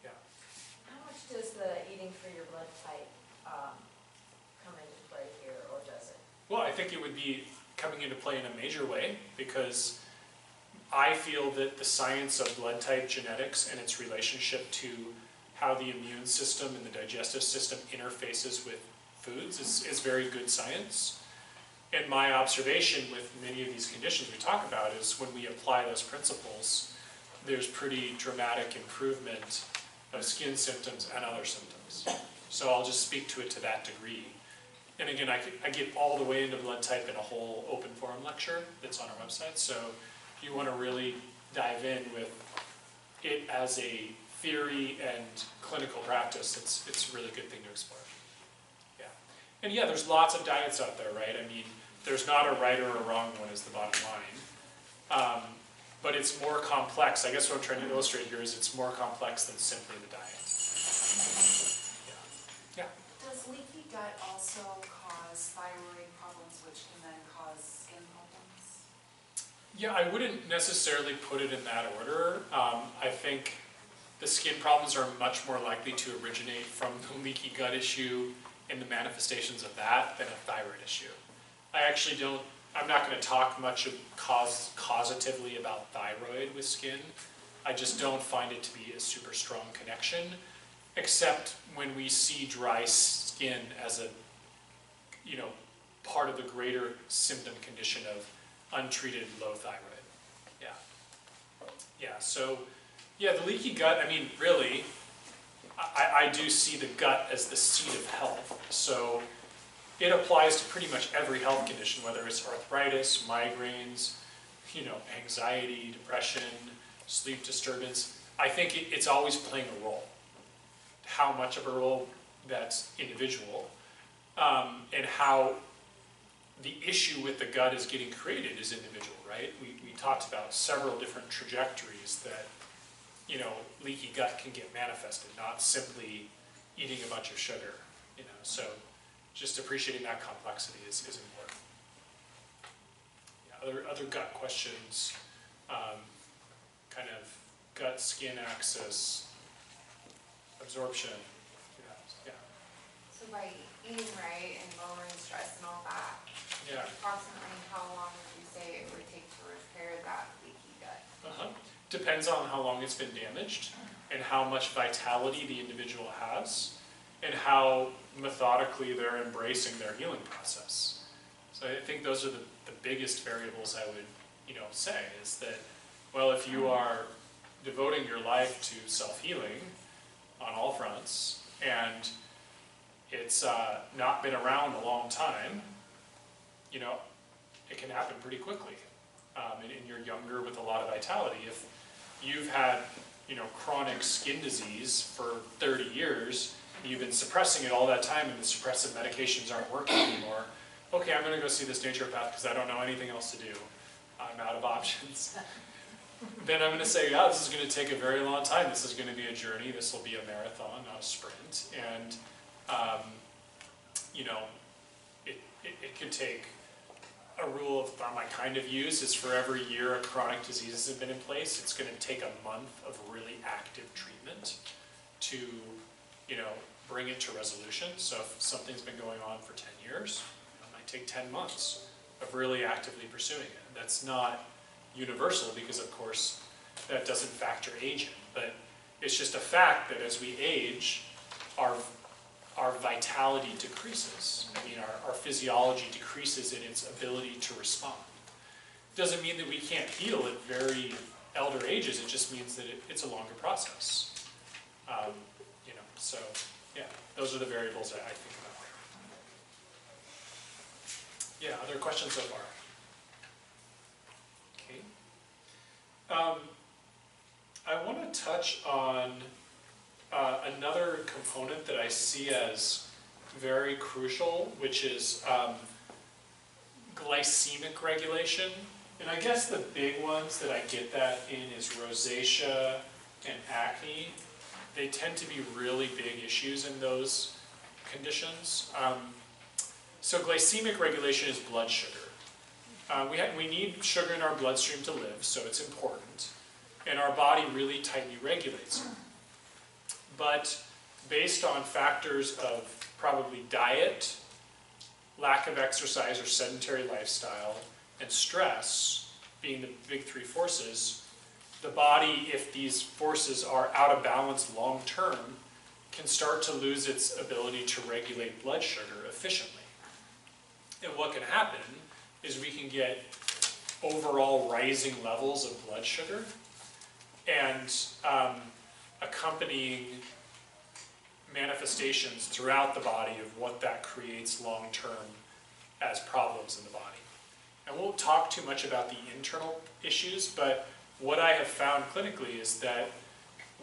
Yeah. How much does the eating for your blood type come into play here, or does it? Well, I think it would be coming into play in a major way, because I feel that the science of blood type genetics and its relationship to how the immune system and the digestive system interfaces with foods is very good science. And my observation with many of these conditions we talk about is when we apply those principles, there's pretty dramatic improvement of skin symptoms and other symptoms. So I'll just speak to it to that degree. And again, I get all the way into blood type in a whole open forum lecture that's on our website. So if you want to really dive in with it as a theory and clinical practice, it's a really good thing to explore. Yeah. And yeah, there's lots of diets out there, right? I mean, there's not a right or a wrong one is the bottom line. But it's more complex. I guess what I'm trying to illustrate here is it's more complex than simply the diet. Yeah. Does leaky gut also cause thyroid problems, which can then cause skin problems? Yeah, I wouldn't necessarily put it in that order. I think the skin problems are much more likely to originate from the leaky gut issue and the manifestations of that than a thyroid issue. I actually don't, I'm not going to talk much causatively about thyroid with skin. I just don't find it to be a super strong connection, except when we see dry skin as a, part of the greater symptom condition of untreated low thyroid. Yeah. Yeah, so, yeah, the leaky gut, I mean, really, I do see the gut as the seat of health. So it applies to pretty much every health condition, whether it's arthritis, migraines, anxiety, depression, sleep disturbance. I think it's always playing a role. How much of a role, that's individual, and how the issue with the gut is getting created is individual, right? We talked about several different trajectories that, leaky gut can get manifested, not simply eating a bunch of sugar, so just appreciating that complexity is important. Yeah, other gut questions, kind of gut-skin axis, absorption, yeah. So by eating right and lowering stress and all that, Yeah. approximately how long would you say it would take to repair that leaky gut? Depends on how long it's been damaged and how much vitality the individual has and how methodically they're embracing their healing process. So I think those are the biggest variables I would, say is that, well, if you are devoting your life to self-healing on all fronts and it's not been around a long time, it can happen pretty quickly. And you're younger with a lot of vitality. If you've had, chronic skin disease for 30 years, you've been suppressing it all that time and the suppressive medications aren't working anymore, okay, I'm going to go see this naturopath because I don't know anything else to do. I'm out of options. Then I'm going to say, yeah, this is going to take a very long time. This is going to be a journey. This will be a marathon, not a sprint. And, it could take, a rule of thumb I kind of use is for every year a chronic disease has been in place, it's going to take a month of really active treatment to, bring it to resolution. So if something's been going on for 10 years, it might take 10 months of really actively pursuing it. That's not universal because, of course, that doesn't factor age in, but it's just a fact that as we age, our vitality decreases. I mean, our physiology decreases in its ability to respond. Doesn't mean that we can't heal at very elder ages, it just means that it's a longer process. So yeah, those are the variables I think about there. Yeah, other questions so far? Okay. I want to touch on another component that I see as very crucial, which is glycemic regulation. And I guess the big ones that I get that in is rosacea and acne. They tend to be really big issues in those conditions. So glycemic regulation is blood sugar. We need sugar in our bloodstream to live, so it's important. And our body really tightly regulates it. But based on factors of probably diet, lack of exercise or sedentary lifestyle, and stress being the big three forces, the body, if these forces are out of balance long term, can start to lose its ability to regulate blood sugar efficiently. And what can happen is we can get overall rising levels of blood sugar and accompanying manifestations throughout the body of what that creates long term as problems in the body. I won't talk too much about the internal issues, but what I have found clinically is that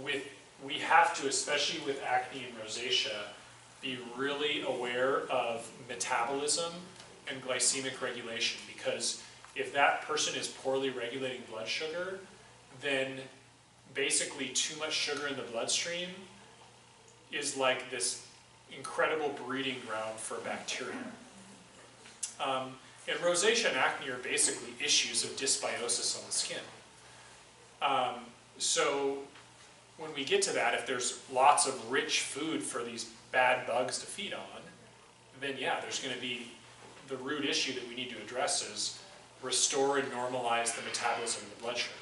we have to, especially with acne and rosacea, be really aware of metabolism and glycemic regulation, because if that person is poorly regulating blood sugar, then basically too much sugar in the bloodstream is like this incredible breeding ground for bacteria. And rosacea and acne are basically issues of dysbiosis on the skin. So when we get to that, if there's lots of rich food for these bad bugs to feed on, then yeah, there's going to be the root issue that we need to address is restore and normalize the metabolism of the blood sugar.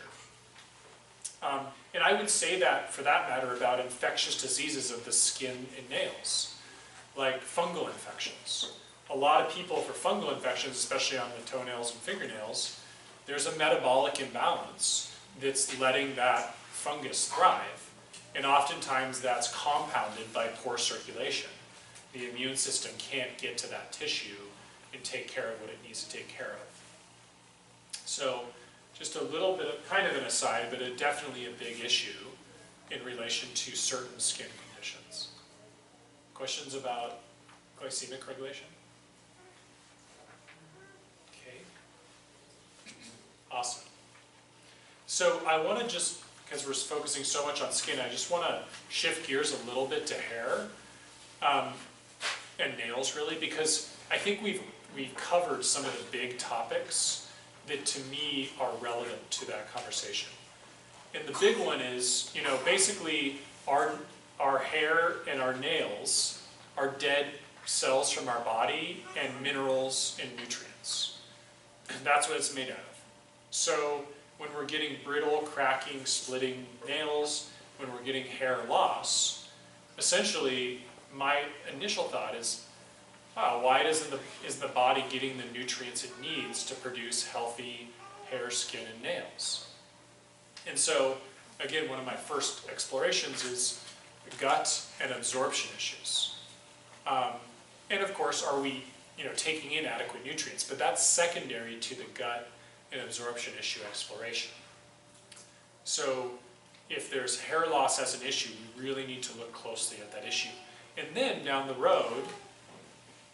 And I would say that, for that matter, about infectious diseases of the skin and nails, like fungal infections. A lot of people for fungal infections, especially on the toenails and fingernails, there's a metabolic imbalance that's letting that fungus thrive. And oftentimes that's compounded by poor circulation. The immune system can't get to that tissue and take care of what it needs to take care of. So just a little bit of, kind of an aside, but definitely a big issue in relation to certain skin conditions. Questions about glycemic regulation? Okay. Awesome. So I want to just, because we're focusing so much on skin, I just want to shift gears a little bit to hair and nails, really, because I think we've covered some of the big topics that to me are relevant to that conversation. And the big one is, you know, basically our hair and our nails are dead cells from our body and minerals and nutrients. And that's what it's made out of. So when we're getting brittle, cracking, splitting nails, when we're getting hair loss, essentially my initial thought is, wow, why is the body getting the nutrients it needs to produce healthy hair, skin, and nails? And so, again, one of my first explorations is gut and absorption issues. And of course, are we taking in adequate nutrients? But that's secondary to the gut and absorption issue exploration. So if there's hair loss as an issue, we really need to look closely at that issue. And then down the road,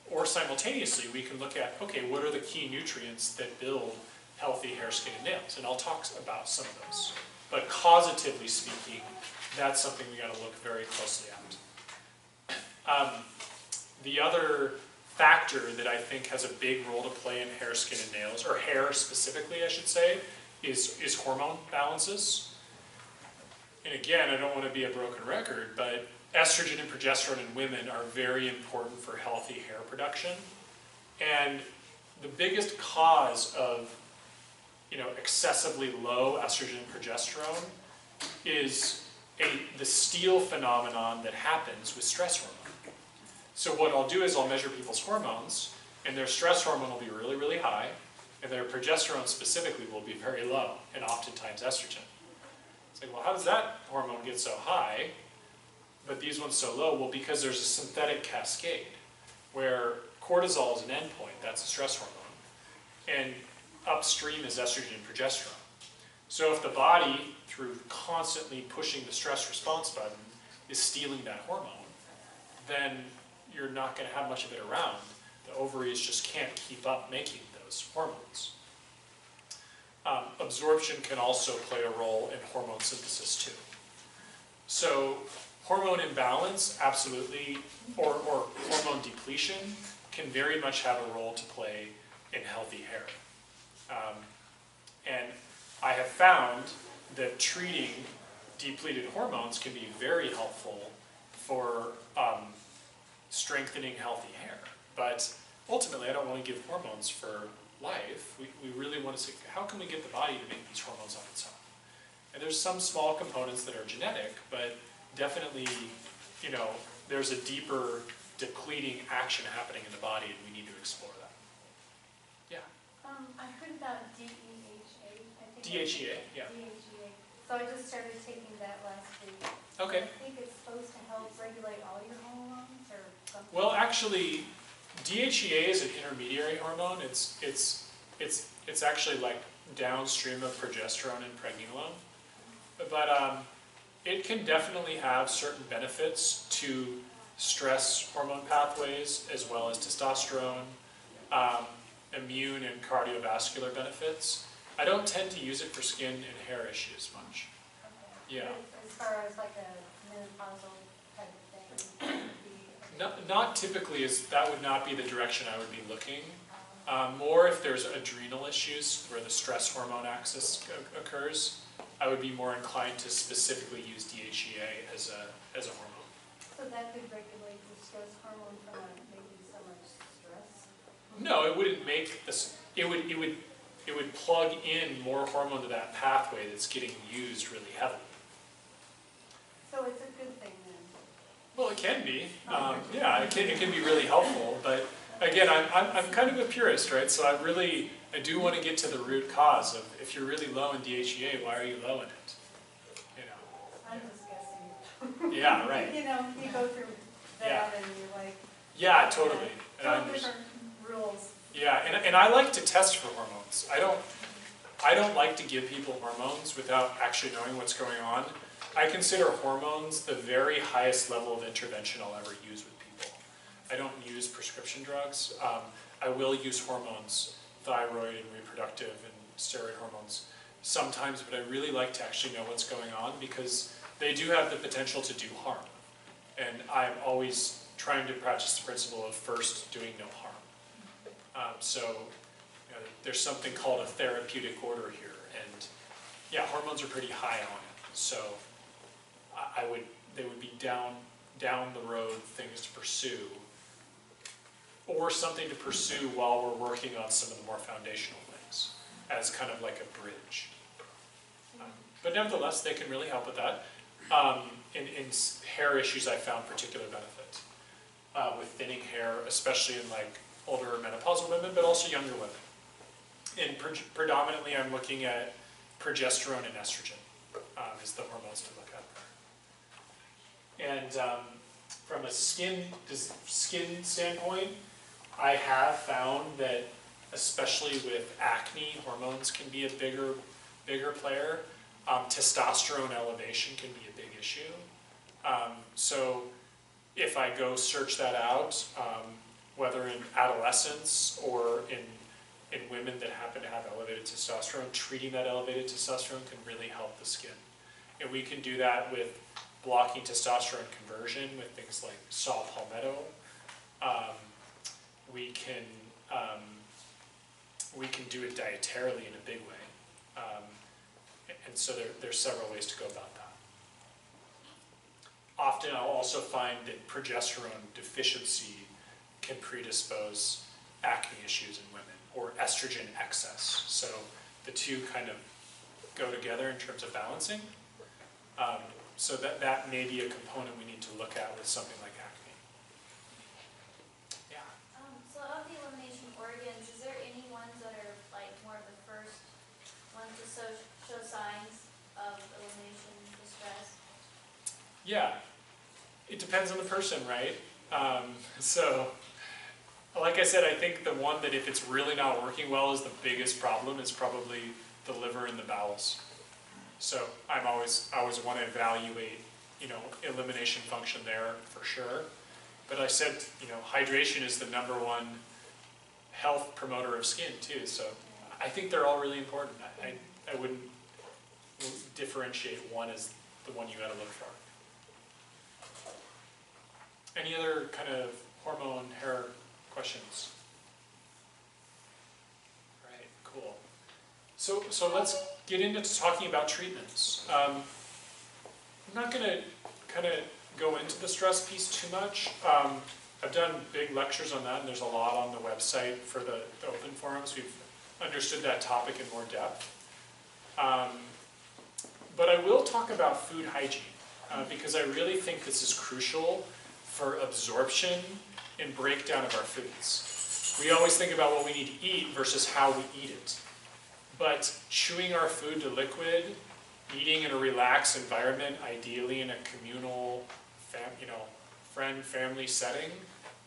or simultaneously, we can look at, okay, what are the key nutrients that build healthy hair, skin, and nails? And I'll talk about some of those. But causatively speaking, that's something we got to look very closely at. The other factor that I think has a big role to play in hair, skin, and nails, or hair specifically, I should say, is hormone balances. And again, I don't want to be a broken record, but estrogen and progesterone in women are very important for healthy hair production. And the biggest cause of excessively low estrogen and progesterone is the steal phenomenon that happens with stress hormone. So what I'll do is I'll measure people's hormones, and their stress hormone will be really, really high, and their progesterone specifically will be very low, and oftentimes estrogen. It's like, well, how does that hormone get so high, but these ones so low? Well, because there's a synthetic cascade where cortisol is an endpoint, that's a stress hormone, and upstream is estrogen and progesterone. So if the body, through constantly pushing the stress response button, is stealing that hormone, then you're not going to have much of it around. The ovaries just can't keep up making those hormones. Absorption can also play a role in hormone synthesis too. So hormone imbalance, absolutely, or hormone depletion can very much have a role to play in healthy hair. And I have found that treating depleted hormones can be very helpful for strengthening healthy hair. But ultimately, I don't want to give hormones for life. We really want to see, how can we get the body to make these hormones on its own? And there's some small components that are genetic, but definitely, you know, there's a deeper depleting action happening in the body, and we need to explore that. Yeah. I heard about DEHA, I think. DHEA, yeah. DHEA. So I just started taking that last week. Okay. I think it's supposed to help regulate all your hormones or something. Well, actually, DHEA is an intermediary hormone. It's actually like downstream of progesterone and pregnenolone. But it can definitely have certain benefits to stress hormone pathways as well as testosterone, immune and cardiovascular benefits. I don't tend to use it for skin and hair issues much. Okay. Yeah. As far as like a menopausal type of thing? Not typically, that would not be the direction I would be looking. More if there's adrenal issues where the stress hormone axis occurs, I would be more inclined to specifically use DHEA as a hormone. So that could regulate the stress hormone from making so much stress? No, it wouldn't make this. It would plug in more hormone to that pathway that's getting used really heavily. So it's a good thing then? Well, it can be. Yeah, it can be really helpful. But again, I'm kind of a purist, right? So I do want to get to the root cause of, if you're really low in DHEA, why are you low in it? You know. I'm just guessing. Yeah, right. You know, you go through that and you're like. Yeah, totally. So different rules. Yeah, and I like to test for hormones. I don't like to give people hormones without actually knowing what's going on. I consider hormones the very highest level of intervention I'll ever use with people. I don't use prescription drugs. I will use hormones, thyroid and reproductive and steroid hormones sometimes, but I really like to actually know what's going on because they do have the potential to do harm. And I'm always trying to practice the principle of first doing no harm. So you know, there's something called a therapeutic order here, and yeah, hormones are pretty high on it. So they would be down the road things to pursue, or something to pursue while we're working on some of the more foundational things, as kind of like a bridge. But nevertheless, they can really help with that. In hair issues, I found particular benefit with thinning hair, especially in like older menopausal women, but also younger women. And predominantly, I'm looking at progesterone and estrogen is the hormones to look at there. And from a skin standpoint, I have found that, especially with acne, hormones can be a bigger player. Testosterone elevation can be a big issue. So if I go search that out, whether in adolescence or in women that happen to have elevated testosterone, treating that elevated testosterone can really help the skin. And we can do that with blocking testosterone conversion with things like saw palmetto. We can do it dietarily in a big way. And so there's several ways to go about that. Often I'll also find that progesterone deficiency can predispose acne issues in women, or estrogen excess. So the two kind of go together in terms of balancing. So that may be a component we need to look at with something like acne. Yeah. So of the elimination organs, is there any ones that are like more of the first ones to show signs of elimination distress? Yeah. It depends on the person, right? So, like I said, I think the one that if it's really not working well is the biggest problem is probably the liver and the bowels. So I always want to evaluate, you know, elimination function there for sure. But I said, you know, hydration is the #1 health promoter of skin too. So I think they're all really important. I wouldn't differentiate one as the one you got to look for. Any other kind of hormone hair questions? Right, cool. So let's get into talking about treatments. I'm not going to kind of go into the stress piece too much. I've done big lectures on that, and there's a lot on the website for the open forums. We've understood that topic in more depth. But I will talk about food hygiene, because I really think this is crucial for absorption and breakdown of our foods. We always think about what we need to eat versus how we eat it. But chewing our food to liquid, eating in a relaxed environment, ideally in a communal, friend, family setting,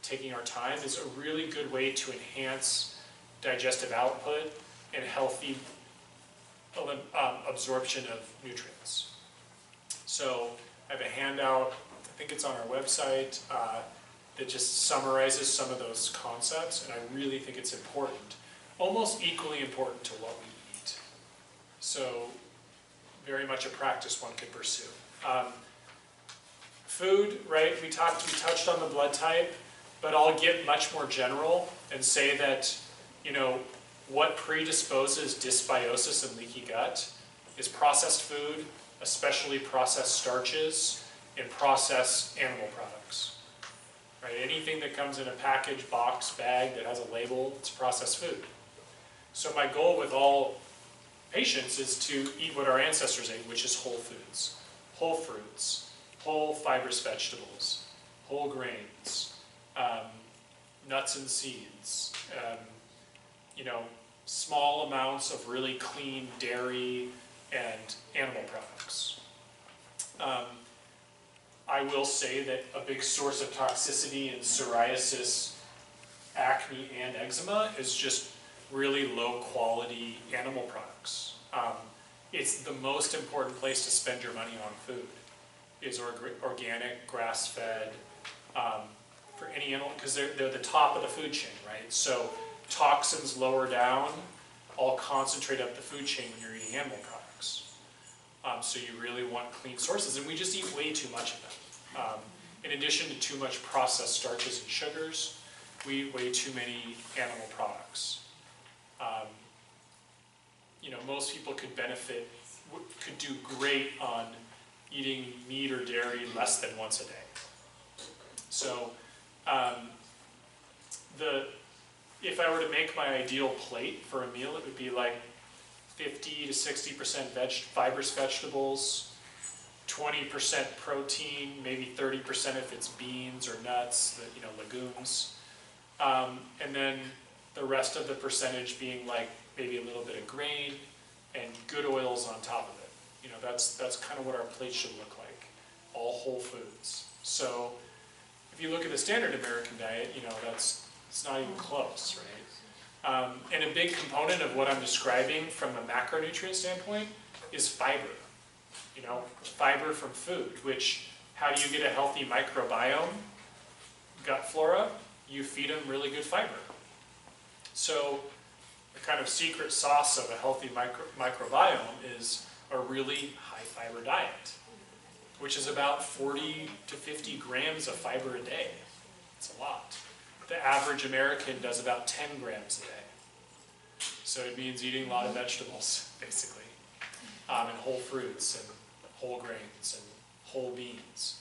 taking our time is a really good way to enhance digestive output and healthy absorption of nutrients. So I have a handout, I think it's on our website, that just summarizes some of those concepts, and I really think it's important, almost equally important to what we eat. So very much a practice one could pursue. Food, right, we touched on the blood type, but I'll get much more general and say that, what predisposes dysbiosis and leaky gut is processed food, especially processed starches, and processed animal products. Right? Anything that comes in a package, box, bag that has a label, it's processed food. So my goal with all patients is to eat what our ancestors ate, which is whole foods, whole fruits, whole fibrous vegetables, whole grains, nuts and seeds, small amounts of really clean dairy and animal products. I will say that a big source of toxicity in psoriasis, acne, and eczema is just really low quality animal products. It's the most important place to spend your money on food, is organic, grass-fed, for any animal, because they're the top of the food chain, right? So toxins lower down all concentrate up the food chain when you're eating animal products. So you really want clean sources, and we just eat way too much of them. In addition to too much processed starches and sugars, we eat way too many animal products. Most people could do great on eating meat or dairy less than once a day. So if I were to make my ideal plate for a meal, it would be like 50 to 60% fibrous vegetables, 20% protein, maybe 30% if it's beans or nuts, legumes, and then the rest of the percentage being like maybe a little bit of grain and good oils on top of it. That's kind of what our plate should look like, all whole foods. So if you look at the standard American diet, it's not even close, right? And a big component of what I'm describing from a macronutrient standpoint is fiber. Fiber from food, which, how do you get a healthy microbiome, gut flora? You feed them really good fiber. So the kind of secret sauce of a healthy microbiome is a really high fiber diet, which is about 40 to 50 grams of fiber a day. It's a lot. The average American does about 10 grams a day. So it means eating a lot of vegetables, basically, and whole fruits and whole grains and whole beans.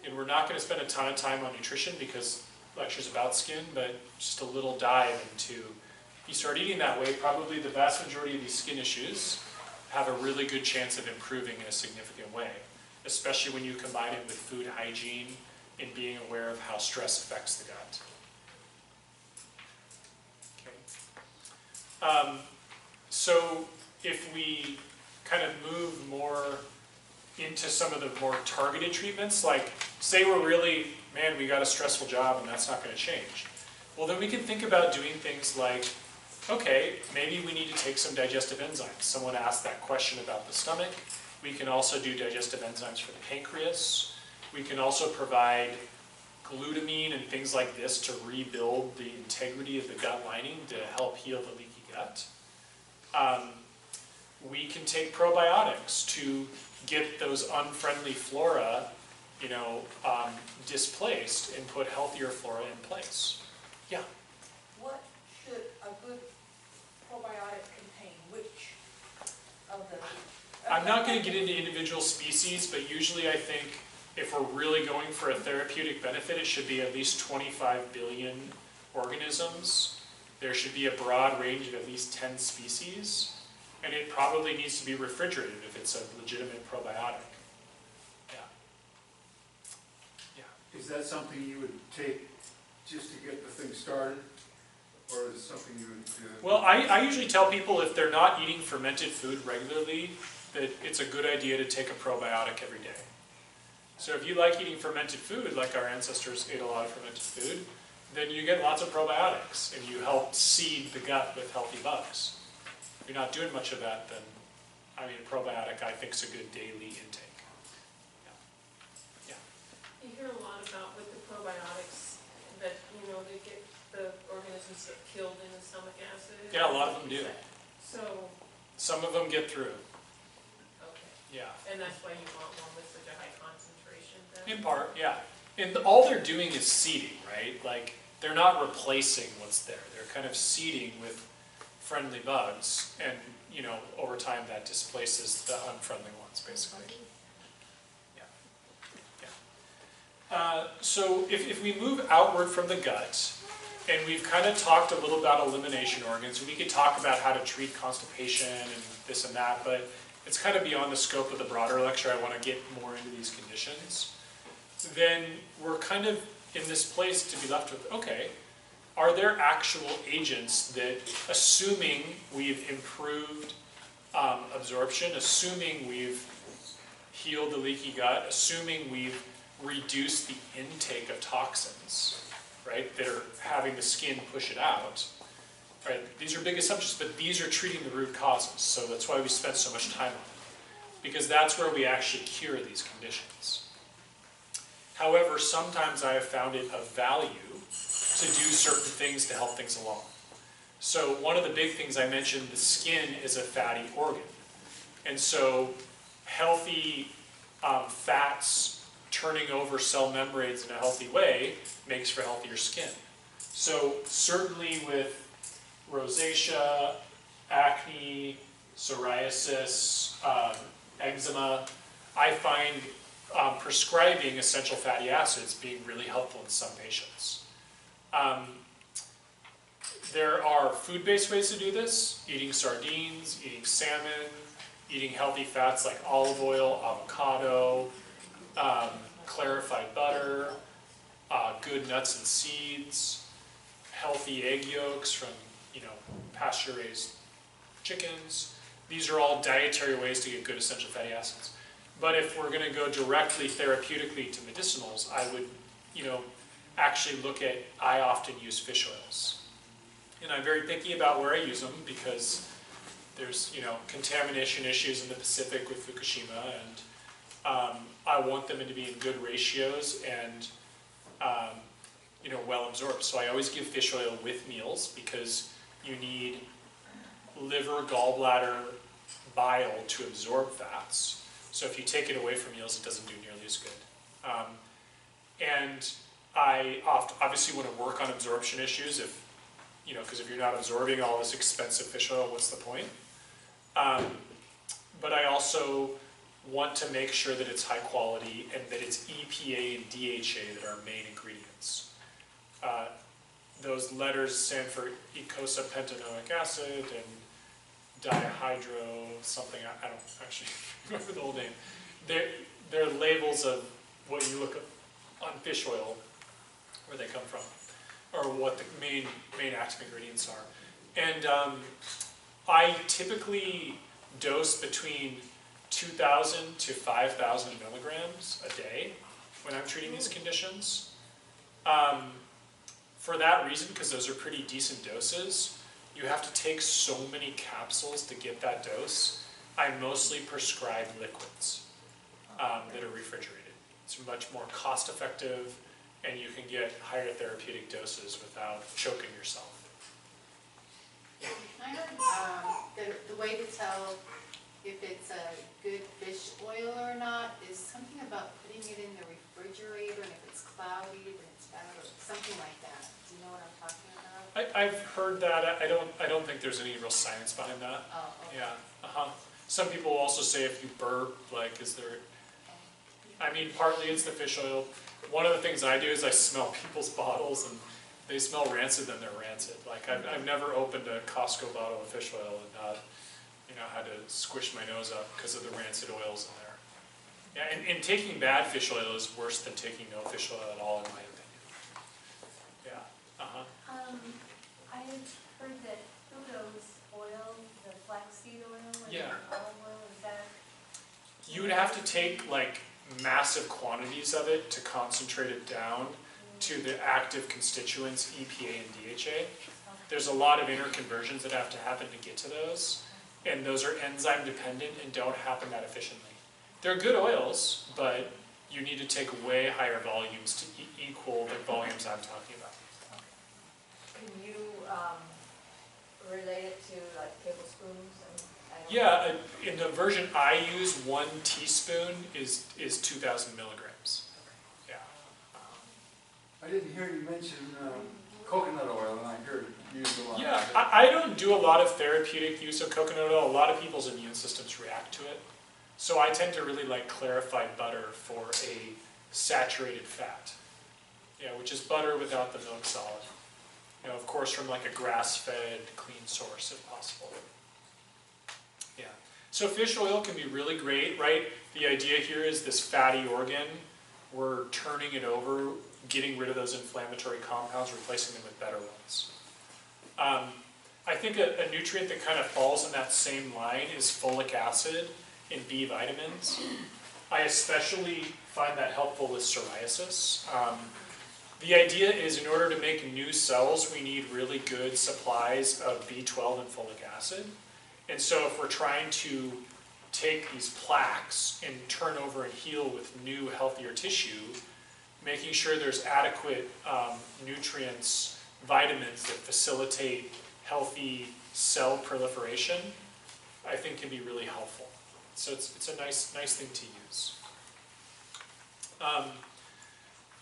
And we're not going to spend a ton of time on nutrition because lecture's about skin, but just a little dive into, if you start eating that way, probably the vast majority of these skin issues have a really good chance of improving in a significant way, especially when you combine it with food hygiene and being aware of how stress affects the gut. Okay. So if we kind of move more into some of the more targeted treatments, like say we're really, man, we got a stressful job and that's not going to change. Well, then we can think about doing things like, okay, maybe we need to take some digestive enzymes. Someone asked that question about the stomach. We can also do digestive enzymes for the pancreas. We can also provide glutamine and things like this to rebuild the integrity of the gut lining to help heal the leaky gut. We can take probiotics to get those unfriendly flora, displaced and put healthier flora in place. Yeah? What should a good probiotic contain? Which of the? I'm not going to get into individual species, but usually I think if we're really going for a therapeutic benefit, it should be at least 25 billion organisms. There should be a broad range of at least 10 species, and it probably needs to be refrigerated if it's a legitimate probiotic. Is that something you would take just to get the thing started? Or is it something you would do? Well, I usually tell people if they're not eating fermented food regularly, that it's a good idea to take a probiotic every day. So if you like eating fermented food, like our ancestors ate a lot of fermented food, then you get lots of probiotics and you help seed the gut with healthy bugs. If you're not doing much of that, then, I mean, a probiotic I think is a good daily intake. You hear a lot about with the probiotics that, you know, they get the organisms killed in the stomach acid. Yeah, a lot of them do. So. Some of them get through. Okay. Yeah. And that's why you want one with such a high concentration then? In part, yeah. And all they're doing is seeding, right? Like, they're not replacing what's there. They're kind of seeding with friendly bugs, and, you know, over time that displaces the unfriendly ones, basically. So if we move outward from the gut, and we've kind of talked a little about elimination organs, we could talk about how to treat constipation and this and that, but it's kind of beyond the scope of the broader lecture. I want to get more into these conditions. Then we're kind of in this place to be left with, okay, are there actual agents that, assuming we've improved absorption, assuming we've healed the leaky gut, assuming we've reduce the intake of toxins, right, that are having the skin push it out, right? These are big assumptions, but these are treating the root causes, so that's why we spent so much time on it, because that's where we actually cure these conditions. However, sometimes I have found it of value to do certain things to help things along. So one of the big things I mentioned, the skin is a fatty organ, and so healthy fats turning over cell membranes in a healthy way makes for healthier skin. So certainly with rosacea, acne, psoriasis, eczema, I find prescribing essential fatty acids being really helpful in some patients. There are food-based ways to do this: eating sardines, eating salmon, eating healthy fats like olive oil, avocado, clarified butter, good nuts and seeds, healthy egg yolks from, you know, pasture-raised chickens. These are all dietary ways to get good essential fatty acids. But if we're going to go directly therapeutically to medicinals, I would, you know, actually look at, I often use fish oils. And I'm very picky about where I use them because there's, you know, contamination issues in the Pacific with Fukushima, and I want them to be in good ratios and, you know, well absorbed. So I always give fish oil with meals because you need liver, gallbladder, bile to absorb fats. So if you take it away from meals, it doesn't do nearly as good. And I obviously want to work on absorption issues if, you know, because if you're not absorbing all this expensive fish oil, what's the point? But I also want to make sure that it's high quality and that it's EPA and DHA that are main ingredients. Those letters stand for eicosapentaenoic acid and dihydro something. I don't actually remember the whole name. They're labels of what you look up on fish oil, where they come from, or what the main active ingredients are. And I typically dose between 2,000 to 5,000 milligrams a day when I'm treating these conditions. For that reason, because those are pretty decent doses, you have to take so many capsules to get that dose. I mostly prescribe liquids that are refrigerated. It's much more cost effective, and you can get higher therapeutic doses without choking yourself. I heard the way to tell if it's a good fish oil or not is something about putting it in the refrigerator, and if it's cloudy, then it's bad, or something like that. Do you know what I'm talking about? I've heard that. I don't think there's any real science behind that. Oh, okay. Yeah. Some people also say if you burp, like, is there? I mean, partly it's the fish oil. One of the things I do is I smell people's bottles, and they smell rancid, then they're rancid. Like I've never opened a Costco bottle of fish oil and not, had to squish my nose up because of the rancid oils in there. Yeah, and taking bad fish oil is worse than taking no fish oil at all, in my opinion. Yeah. I've heard that Udo's oil, the flaxseed oil, and Yeah. olive oil, is that? You would have to take like massive quantities of it to concentrate it down to the active constituents, EPA and DHA. There's a lot of interconversions that have to happen to get to those, and those are enzyme dependent and don't happen that efficiently. They're good oils, but you need to take way higher volumes to equal the volumes I'm talking about. Can you relate it to like tablespoons? Yeah, in the version I use, 1 teaspoon is 2,000 milligrams. Yeah. I didn't hear you mention coconut oil, and I heard you use a lot. Yeah, I don't do a lot of therapeutic use of coconut oil. A lot of people's immune systems react to it. So I tend to really like clarified butter for a saturated fat. Yeah, which is butter without the milk solid. Of course, from like a grass-fed, clean source if possible. Yeah. So fish oil can be really great, right? The idea here is this fatty organ, we're turning it over, getting rid of those inflammatory compounds, replacing them with better ones. I think a nutrient that kind of falls in that same line is folic acid and B vitamins. I especially find that helpful with psoriasis. The idea is in order to make new cells, we need really good supplies of B12 and folic acid. And so if we're trying to take these plaques and turn over and heal with new, healthier tissue, making sure there's adequate nutrients, vitamins that facilitate healthy cell proliferation, I think can be really helpful. So it's a nice thing to use.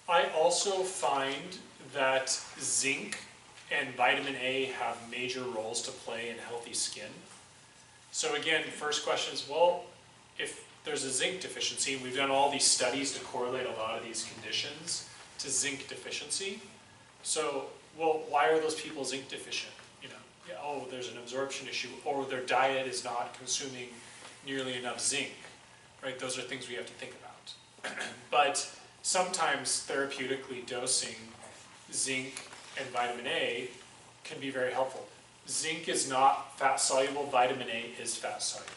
I also find that zinc and vitamin A have major roles to play in healthy skin. So again, first question is, well, if there's a zinc deficiency, we've done all these studies to correlate a lot of these conditions to zinc deficiency. So, well, why are those people zinc deficient? There's an absorption issue, or their diet is not consuming nearly enough zinc, right? Those are things we have to think about. But sometimes therapeutically dosing zinc and vitamin A can be very helpful. Zinc is not fat soluble, vitamin A is fat soluble.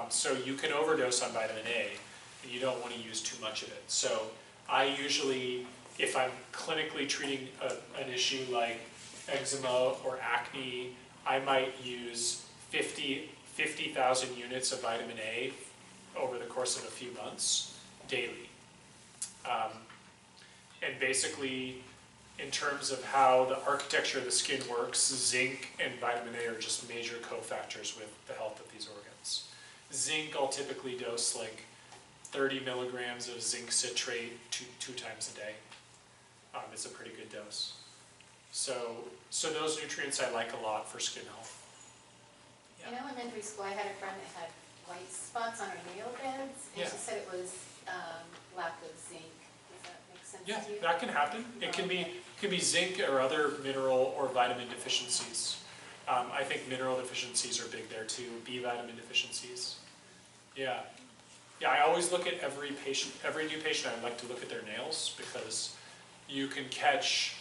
So you can overdose on vitamin A, and you don't want to use too much of it. So I usually, if I'm clinically treating an issue like eczema or acne, I might use 50,000 units of vitamin A over the course of a few months daily. And basically, in terms of how the architecture of the skin works, zinc and vitamin A are just major cofactors with the health of these organs. Zinc, I'll typically dose like 30 milligrams of zinc citrate two times a day. It's a pretty good dose. So those nutrients I like a lot for skin health. Yeah. In elementary school, I had a friend that had white spots on her nail beds, and she said it was lack of zinc. Does that make sense to you? Yeah, that can happen. It can be zinc or other mineral or vitamin deficiencies. I think mineral deficiencies are big there too. B vitamin deficiencies. Yeah. Yeah, I always look at every new patient, I like to look at their nails because you can catch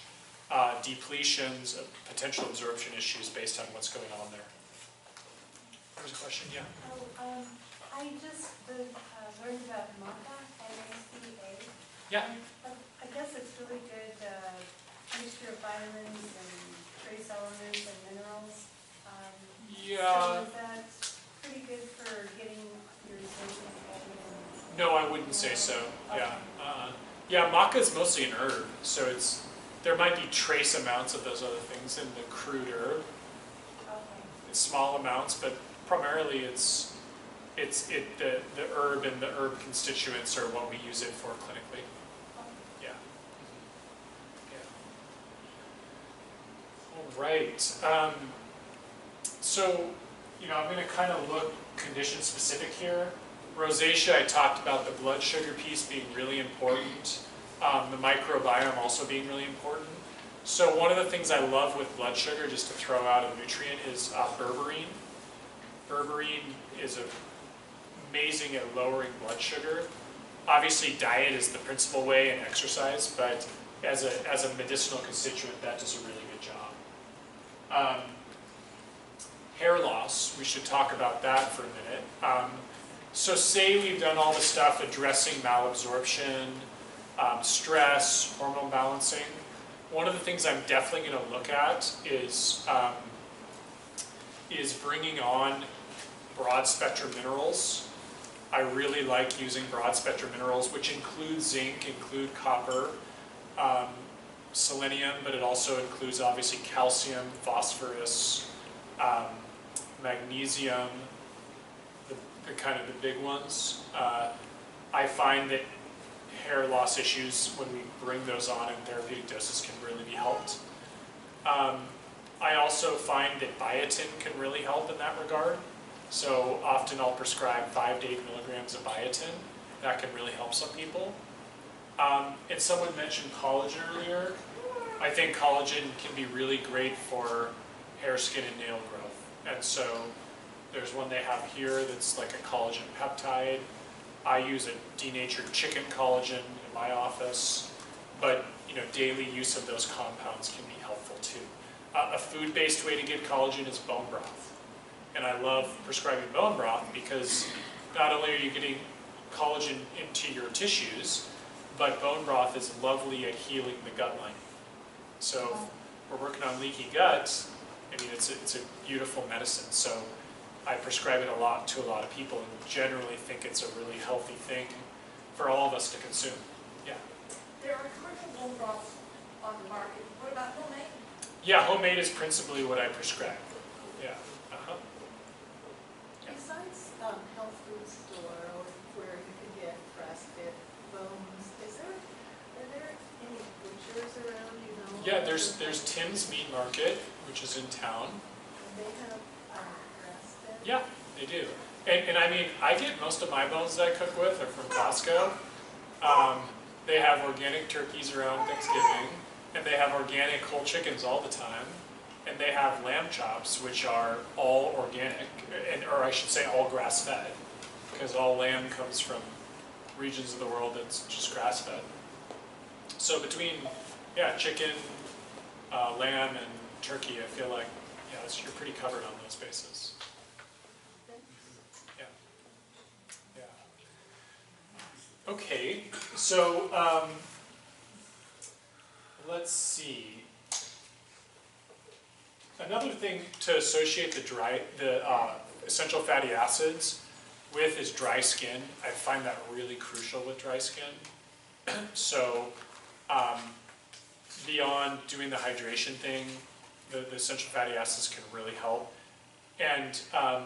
depletions of potential absorption issues based on what's going on there. There's a question, yeah. I just learned about maca, M-A-C-A. Yeah. I guess it's really good mixture of vitamins and trace elements and minerals. So is that pretty good for getting your zinc? No, I wouldn't say so. Yeah. Yeah, maca is mostly an herb, so there might be trace amounts of those other things in the crude herb. It's small amounts, but primarily the herb and the herb constituents are what we use it for clinically. Yeah. Yeah. Right. So, I'm going to kind of look condition specific here. Rosacea, I talked about the blood sugar piece being really important. The microbiome also being really important. So one of the things I love with blood sugar, just to throw out a nutrient, is berberine. Berberine is amazing at lowering blood sugar. Obviously, diet is the principal way, and exercise, but as a medicinal constituent, that does a really good job. Hair loss, we should talk about that for a minute. So say we've done all the stuff addressing malabsorption, stress, hormone balancing. One of the things I'm definitely going to look at is bringing on broad spectrum minerals. I really like using broad spectrum minerals, which include zinc, include copper, selenium, but it also includes obviously calcium, phosphorus, magnesium, the kind of the big ones. I find that hair loss issues, when we bring those on in therapeutic doses, can really be helped. I also find that biotin can really help in that regard. So often I'll prescribe 5 to 8 milligrams of biotin. That can really help some people. And someone mentioned collagen earlier. I think collagen can be really great for hair, skin, and nail growth. And so there's one they have here that's like a collagen peptide. I use a denatured chicken collagen in my office, but daily use of those compounds can be helpful too. A food-based way to get collagen is bone broth. And I love prescribing bone broth because not only are you getting collagen into your tissues, but bone broth is lovely at healing the gut lining. So if we're working on leaky gut, it's a beautiful medicine. So I prescribe it a lot to a lot of people and generally think it's a really healthy thing for all of us to consume. Yeah? There are commercial bone broths on the market. What about homemade? Yeah, homemade is principally what I prescribe. Yeah. Uh-huh. Besides health food store or where you can get grass-fed bones, are there any butchers around, Yeah, there's Tim's Meat Market, which is in town. And they have grass-fed? Yeah, they do. And I get most of my bones that I cook with are from Costco. They have organic turkeys around Thanksgiving, and they have organic whole chickens all the time. And they have lamb chops, which are all organic, or I should say all grass-fed, because all lamb comes from regions of the world that's just grass-fed. So between, chicken, lamb, and turkey, I feel like, you're pretty covered on those bases. Yeah. Yeah. Okay, so let's see. Another thing to associate the essential fatty acids with is dry skin. I find that really crucial with dry skin. So beyond doing the hydration thing, the essential fatty acids can really help. And I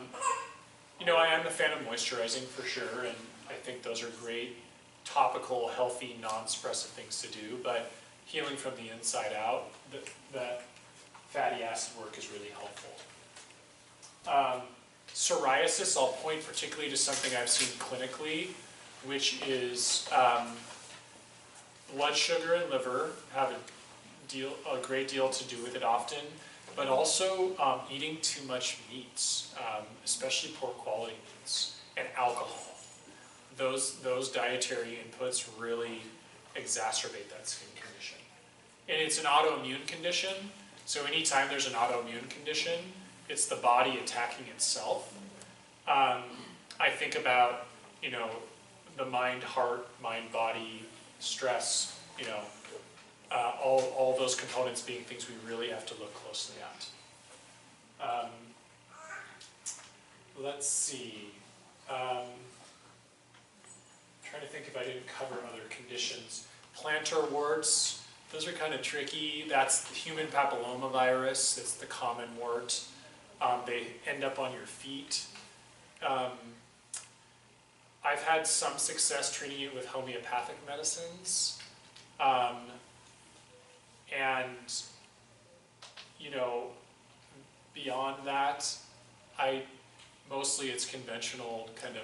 am a fan of moisturizing for sure, and I think those are great topical, healthy, non-suppressive things to do, but healing from the inside out, that fatty acid work is really helpful. Psoriasis, I'll point particularly to something I've seen clinically, which is blood sugar and liver have a great deal to do with it often, but also eating too much meats, especially poor quality meats, and alcohol. Those dietary inputs really exacerbate that skin condition. And it's an autoimmune condition, so anytime there's an autoimmune condition, it's the body attacking itself. I think about, the mind-heart, mind-body, stress, all those components being things we really have to look closely at. Let's see. Trying to think if I didn't cover other conditions. Plantar warts, those are kind of tricky. That's human papillomavirus. That's the common wart. They end up on your feet. I've had some success treating it with homeopathic medicines. And, you know, beyond that, mostly it's conventional kind of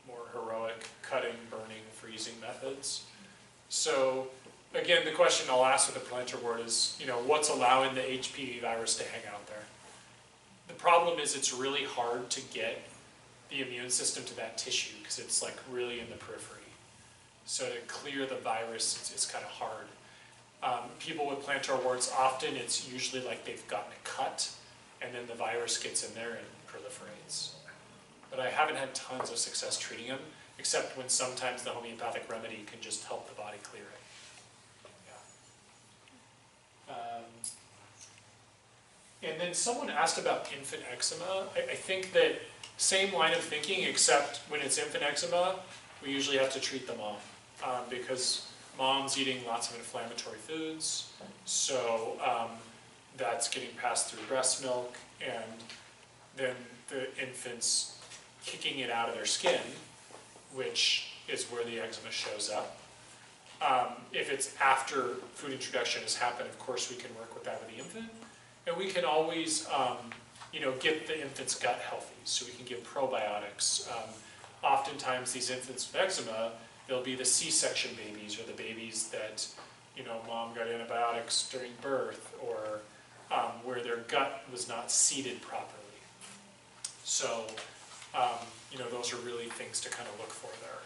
more heroic cutting, burning, freezing methods. So again, the question I'll ask with the plantarwort is, you know, what's allowing the HPV virus to hang out there? The problem is it's really hard to get the immune system to that tissue because it's like really in the periphery. So to clear the virus, it's kind of hard. People with plantar warts, often it's usually like they've gotten a cut and then the virus gets in there and proliferates. But I haven't had tons of success treating them, except when sometimes the homeopathic remedy can just help the body clear it. Yeah. And then someone asked about infant eczema. I think that same line of thinking, except when it's infant eczema, we usually have to treat the mom because mom's eating lots of inflammatory foods, so that's getting passed through breast milk, and then the infant's kicking it out of their skin, which is where the eczema shows up. If it's after food introduction has happened, of course we can work with that with the infant, and we can always you know, get the infant's gut healthy, so we can give probiotics. Oftentimes these infants with eczema, they'll be the C-section babies, or the babies that, you know, mom got antibiotics during birth, or where their gut was not seated properly. So, you know, those are really things to kind of look for there.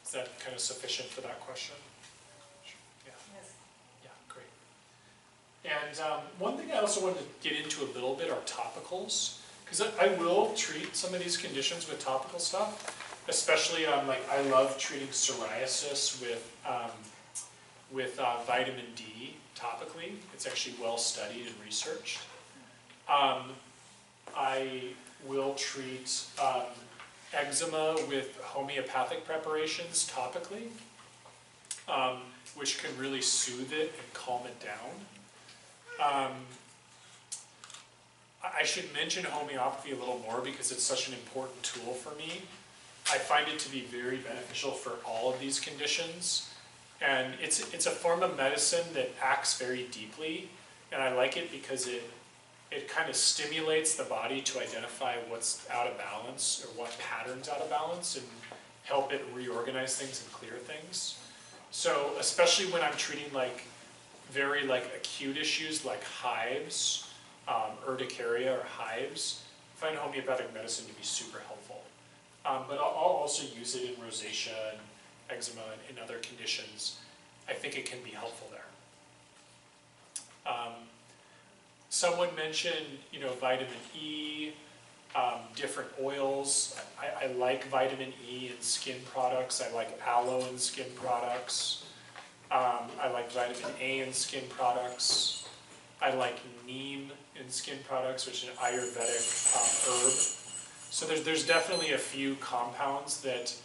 Is that kind of sufficient for that question? Yeah. Yes. Yeah, great. And one thing I also wanted to get into a little bit are topicals, because I will treat some of these conditions with topical stuff, especially like I love treating psoriasis with vitamin D topically. It's actually well studied and researched. I will treat eczema with homeopathic preparations topically, which can really soothe it and calm it down. I should mention homeopathy a little more because it's such an important tool for me. I find it to be very beneficial for all of these conditions. And it's a form of medicine that acts very deeply, and I like it because it kind of stimulates the body to identify what's out of balance or what pattern's out of balance and help it reorganize things and clear things. So especially when I'm treating like very like acute issues like hives, urticaria or hives, I find homeopathic medicine to be super helpful. But I'll also use it in rosacea and eczema and in other conditions. I think it can be helpful there. Someone mentioned, you know, vitamin E, different oils. I like vitamin E in skin products. I like aloe in skin products. I like vitamin A in skin products. I like neem in skin products, which is an Ayurvedic herb. So there's definitely a few compounds that,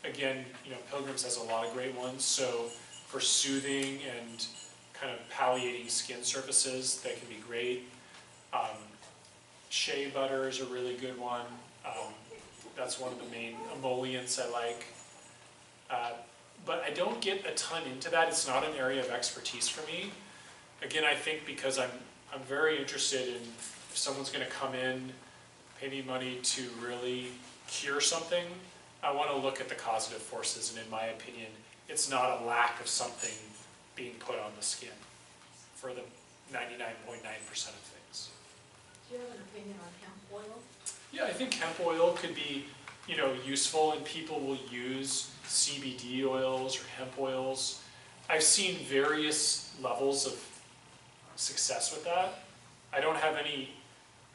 again, you know, Pilgrim's has a lot of great ones. So for soothing and kind of palliating skin surfaces, that can be great. Shea butter is a really good one. That's one of the main emollients I like. But I don't get a ton into that. It's not an area of expertise for me. Again, I think because I'm very interested in if someone's going to come in, pay me money to really cure something, I want to look at the causative forces, and in my opinion, it's not a lack of something being put on the skin for the 99.9% of things. Do you have an opinion on hemp oil? Yeah, I think hemp oil could be, you know, useful, and people will use CBD oils or hemp oils. I've seen various levels of success with that. I don't have any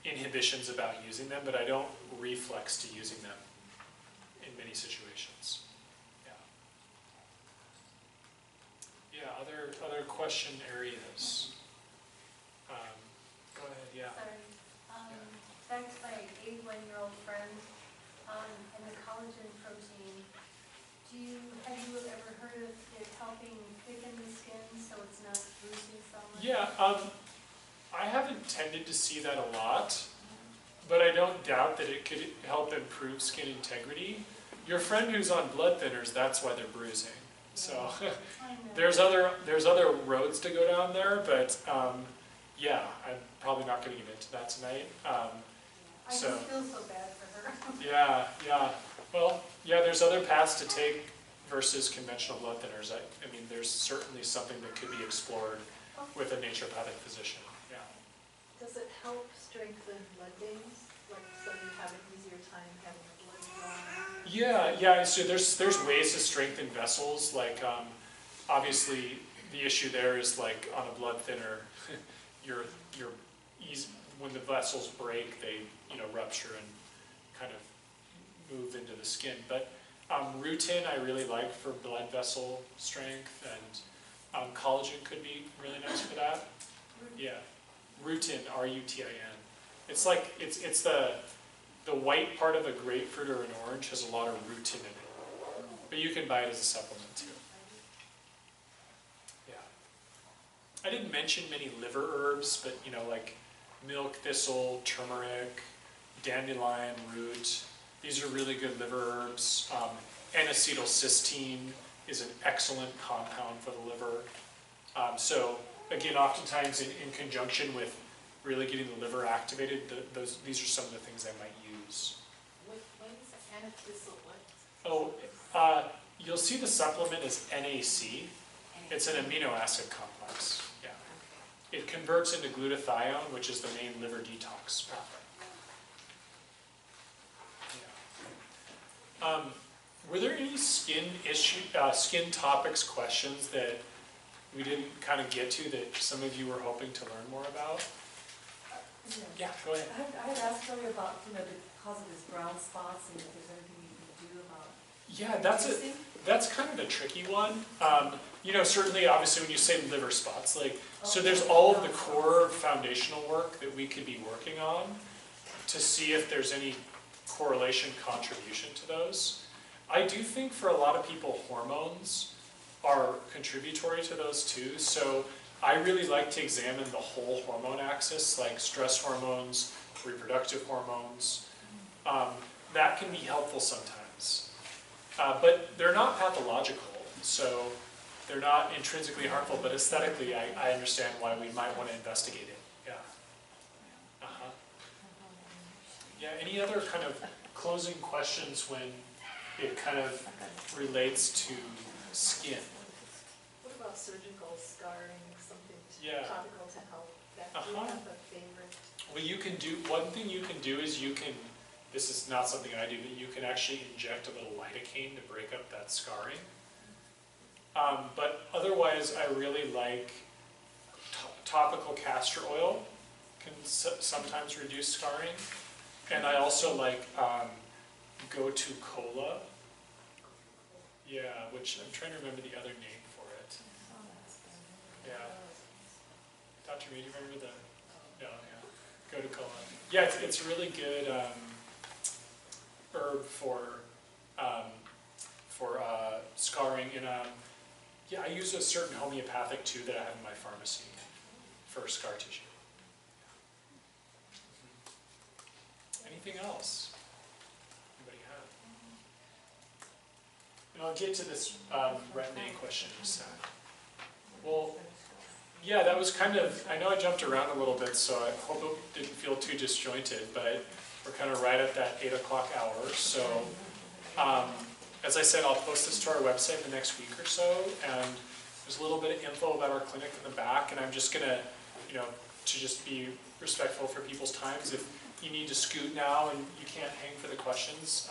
inhibitions about using them, but I don't reflex to using them in many situations. Yeah, other question areas. Go ahead, yeah. Sorry. Back to my 81-year-old friend and the collagen protein. Have you ever heard of it helping thicken the skin so it's not bruising so much? Yeah, I haven't tended to see that a lot, but I don't doubt that it could help improve skin integrity. Your friend who's on blood thinners, that's why they're bruising. So there's other roads to go down there, but Yeah, I'm probably not going to get into that tonight. I So, just feel so bad for her. yeah. Well, yeah, there's other paths to take versus conventional blood thinners. I mean, there's certainly something that could be explored with a naturopathic physician. Yeah. Does it help strengthen blood veins? Like, so you have an easier time having the blood drawn? Yeah. So there's ways to strengthen vessels. Like, obviously, the issue there is like on a blood thinner, when the vessels break, they rupture and kind of move into the skin. But rutin I really like for blood vessel strength, and collagen could be really nice for that. Yeah, rutin, R-U-T-I-N. It's like it's the white part of a grapefruit or an orange has a lot of rutin in it, but you can buy it as a supplement too. Yeah, I didn't mention many liver herbs, but like milk thistle, turmeric, dandelion root. These are really good liver herbs. N-acetylcysteine is an excellent compound for the liver. So again, oftentimes in conjunction with really getting the liver activated, these are some of the things I might use. What is N-acetylcysteine? Oh, you'll see the supplement is NAC. It's an amino acid complex. Yeah. It converts into glutathione, which is the main liver detox pathway. Yeah. Were there any skin topics, questions that we didn't kind of get to that some of you were hoping to learn more about? Yeah, go ahead. I had asked earlier about, the cause of these brown spots and if there's anything you can do about. Yeah, that's kind of a tricky one. Certainly, obviously, when you say liver spots, so there's all of the core foundational work that we could be working on to see if there's any correlation contribution to those. I do think for a lot of people, hormones are contributory to those too. So I really like to examine the whole hormone axis, like stress hormones, reproductive hormones. That can be helpful sometimes. But they're not pathological, so they're not intrinsically harmful, but aesthetically I understand why we might want to investigate it. Yeah. Yeah, any other kind of closing questions when it kind of relates to skin? What about surgical scarring, something topical to help that? Do you have a favorite? Well, you can do, one thing you can do is this is not something I do, but you can actually inject a little lidocaine to break up that scarring. But otherwise, I really like topical castor oil, can sometimes reduce scarring. And I also like go-to cola. Yeah, which I'm trying to remember the other name for it. Yeah. Dr. Reed, do you remember the? No, yeah. Go-to cola. Yeah, it's really good herb for scarring. And yeah, I use a certain homeopathic too that I have in my pharmacy for scar tissue. Anything else? Anybody have? And I'll get to this retin-A question in a sec. Well, yeah, that was kind of, I know I jumped around a little bit, so I hope it didn't feel too disjointed, but we're kind of right at that 8 o'clock hour. So, as I said, I'll post this to our website in the next week or so, and there's a little bit of info about our clinic in the back, and I'm just going to, to just be respectful for people's times, if you need to scoot now and you can't hang for the questions,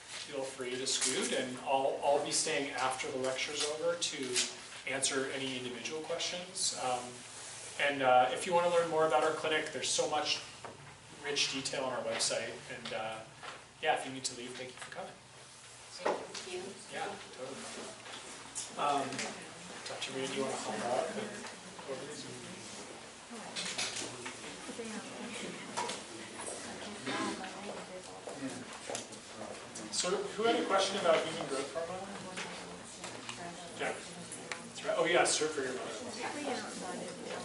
feel free to scoot, and I'll be staying after the lecture's over to answer any individual questions. And if you want to learn more about our clinic, there's so much rich detail on our website. And yeah, if you need to leave, thank you for coming. Thank you. Yeah, totally. Dr. Reed, do you want to hop up and go over these? So who had a question about human growth hormone? Jack. That's right. Oh yeah, sir, for your mother.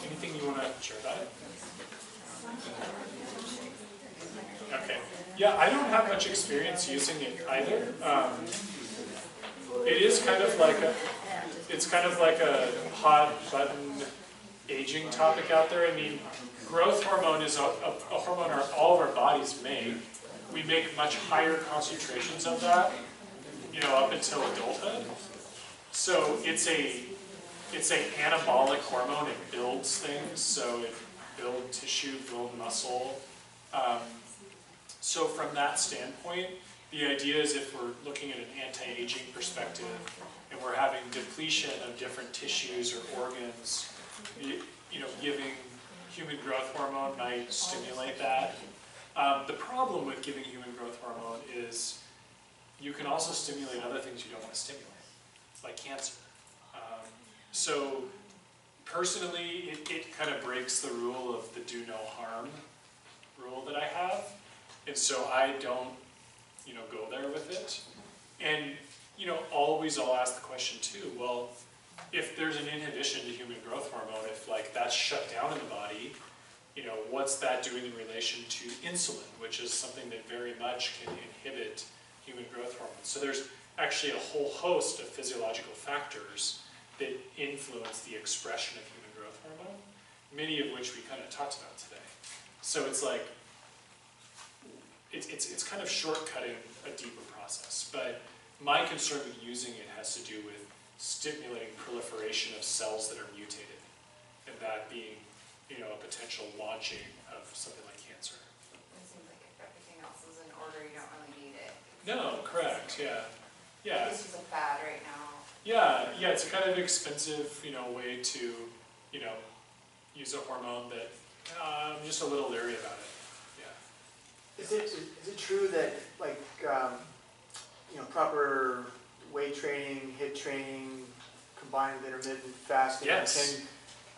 Anything you want to share about it? Okay. Yeah, I don't have much experience using it either. It is kind of like a hot button aging topic out there. I mean, growth hormone is a hormone all of our bodies make. We make much higher concentrations of that, you know, up until adulthood. So it's a anabolic hormone. It builds things, so it builds tissue, builds muscle. So from that standpoint, the idea is if we're looking at an anti-aging perspective and we're having depletion of different tissues or organs, you know, giving human growth hormone might stimulate that. The problem with giving human growth hormone is you can also stimulate other things you don't want to stimulate, like cancer. So personally, it kind of breaks the rule of the do no harm rule that I have. And so I don't, you know, go there with it. And, you know, always I'll ask the question too, well, if there's an inhibition to human growth hormone, if like that's shut down in the body, you know, what's that doing in relation to insulin, which is something that very much can inhibit human growth hormone. So there's actually a whole host of physiological factors that influence the expression of human growth hormone, many of which we kind of talked about today. So it's like, it's kind of shortcutting a deeper process, but my concern with using it has to do with stimulating proliferation of cells that are mutated, and that being, you know, a potential launching of something like cancer. It seems like if everything else is in order, you don't really need it. No, correct, yeah. Yeah. This is a fad right now. Yeah, yeah, it's a kind of expensive, you know, way to, you know, use a hormone that I'm just a little leery about it. Is it true that, like, you know, proper weight training, HIIT training, combined with intermittent fasting can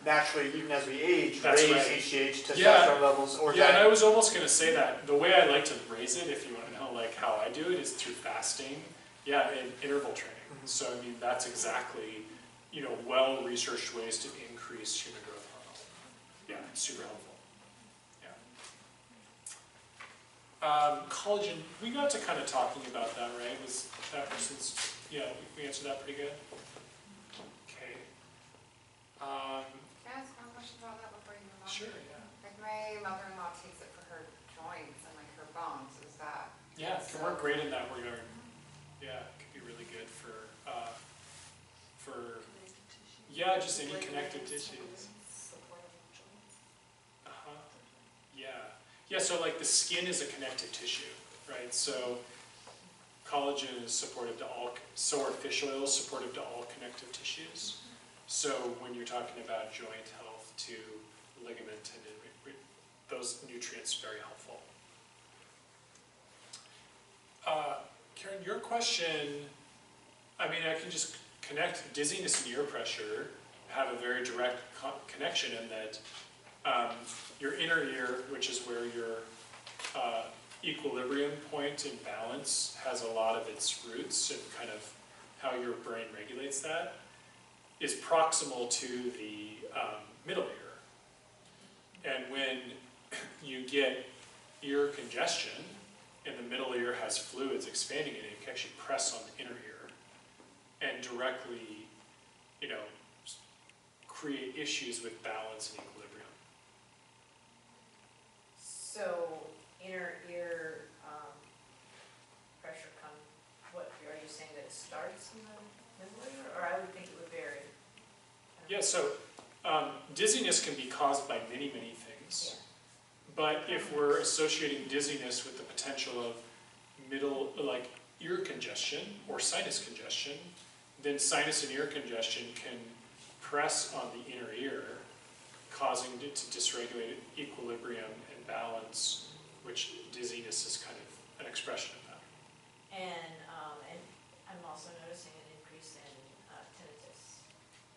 naturally, even as we age, raise HGH, testosterone levels? Or yeah, and I was almost going to say that. The way I like to raise it, if you want to know like how I do it, is through fasting, and interval training. So, I mean, that's exactly, you know, well-researched ways to increase human growth hormone. Yeah, it's super helpful. Collagen, we got to kind of talking about that, right? Was that since, yeah, we answered that pretty good? Okay. Can I ask one question about that before you move on? Sure, yeah. Like my mother-in-law takes it for her joints and like her bones, is that? Yeah, it can work great in that regard. Yeah, it could be really good for yeah, just any connective tissues. Yeah, so like the skin is a connective tissue, right? So collagen is supportive to all, so are fish oils supportive to all connective tissues. So when you're talking about joint health to ligament, and those nutrients are very helpful. Karen, your question, I mean, I can just connect dizziness and ear pressure, have a very direct connection in that your inner ear, which is where your equilibrium point and balance has a lot of its roots and kind of how your brain regulates that, is proximal to the middle ear. And when you get ear congestion and the middle ear has fluids expanding in it, you can actually press on the inner ear and directly, you know, create issues with balance and equilibrium. So inner ear pressure what are you saying, that it starts in the middle ear, or I would think it would vary? Yeah, so dizziness can be caused by many, many things. Yeah. But if we're associating dizziness with the potential of like ear congestion or sinus congestion, then sinus and ear congestion can press on the inner ear, causing it to dysregulate equilibrium and balance, which dizziness is kind of an expression of that. And I'm also noticing an increase in tinnitus.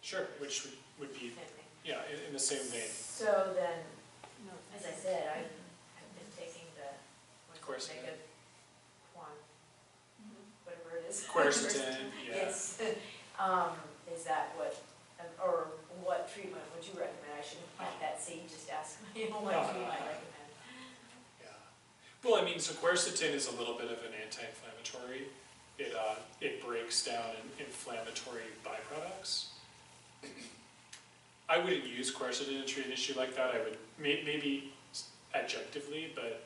Sure, which would be, yeah, in the same vein. So then, as I said, I've been taking the omega whatever it is. Quercetin, yeah. Yes. Is that what, or what treatment would you recommend? I shouldn't plant that seed, just ask me what treatment I recommend. Yeah. Well, I mean, so quercetin is a little bit of an anti-inflammatory. It breaks down inflammatory byproducts. I wouldn't use quercetin to treat an issue like that. I would maybe adjectively, but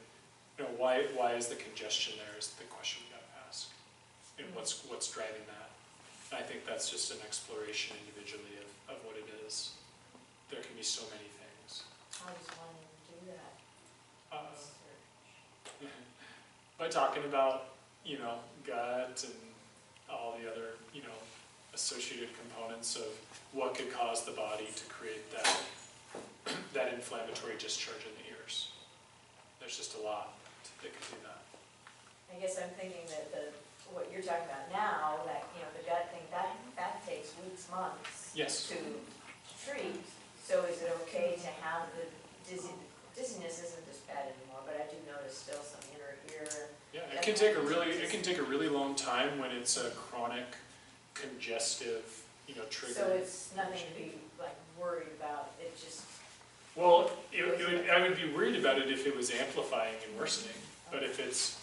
why is the congestion there is the question we got to ask, and what's driving that. And I think that's just an exploration individually of what it is. There can be so many things. How does one do that? By talking about gut and all the other associated components of what could cause the body to create that inflammatory discharge in the ears. There's just a lot that could do that. I guess I'm thinking that what you're talking about now, that the gut thing, that takes weeks, months Yes. to treat. So is it okay to have the dizziness isn't as bad anymore, but I do notice still some inner ear. Yeah, it can take a really long time when it's a chronic congestive, trigger. So it's nothing to be like worried about. It just. Well, I would be worried about it if it was amplifying and worsening. But if it's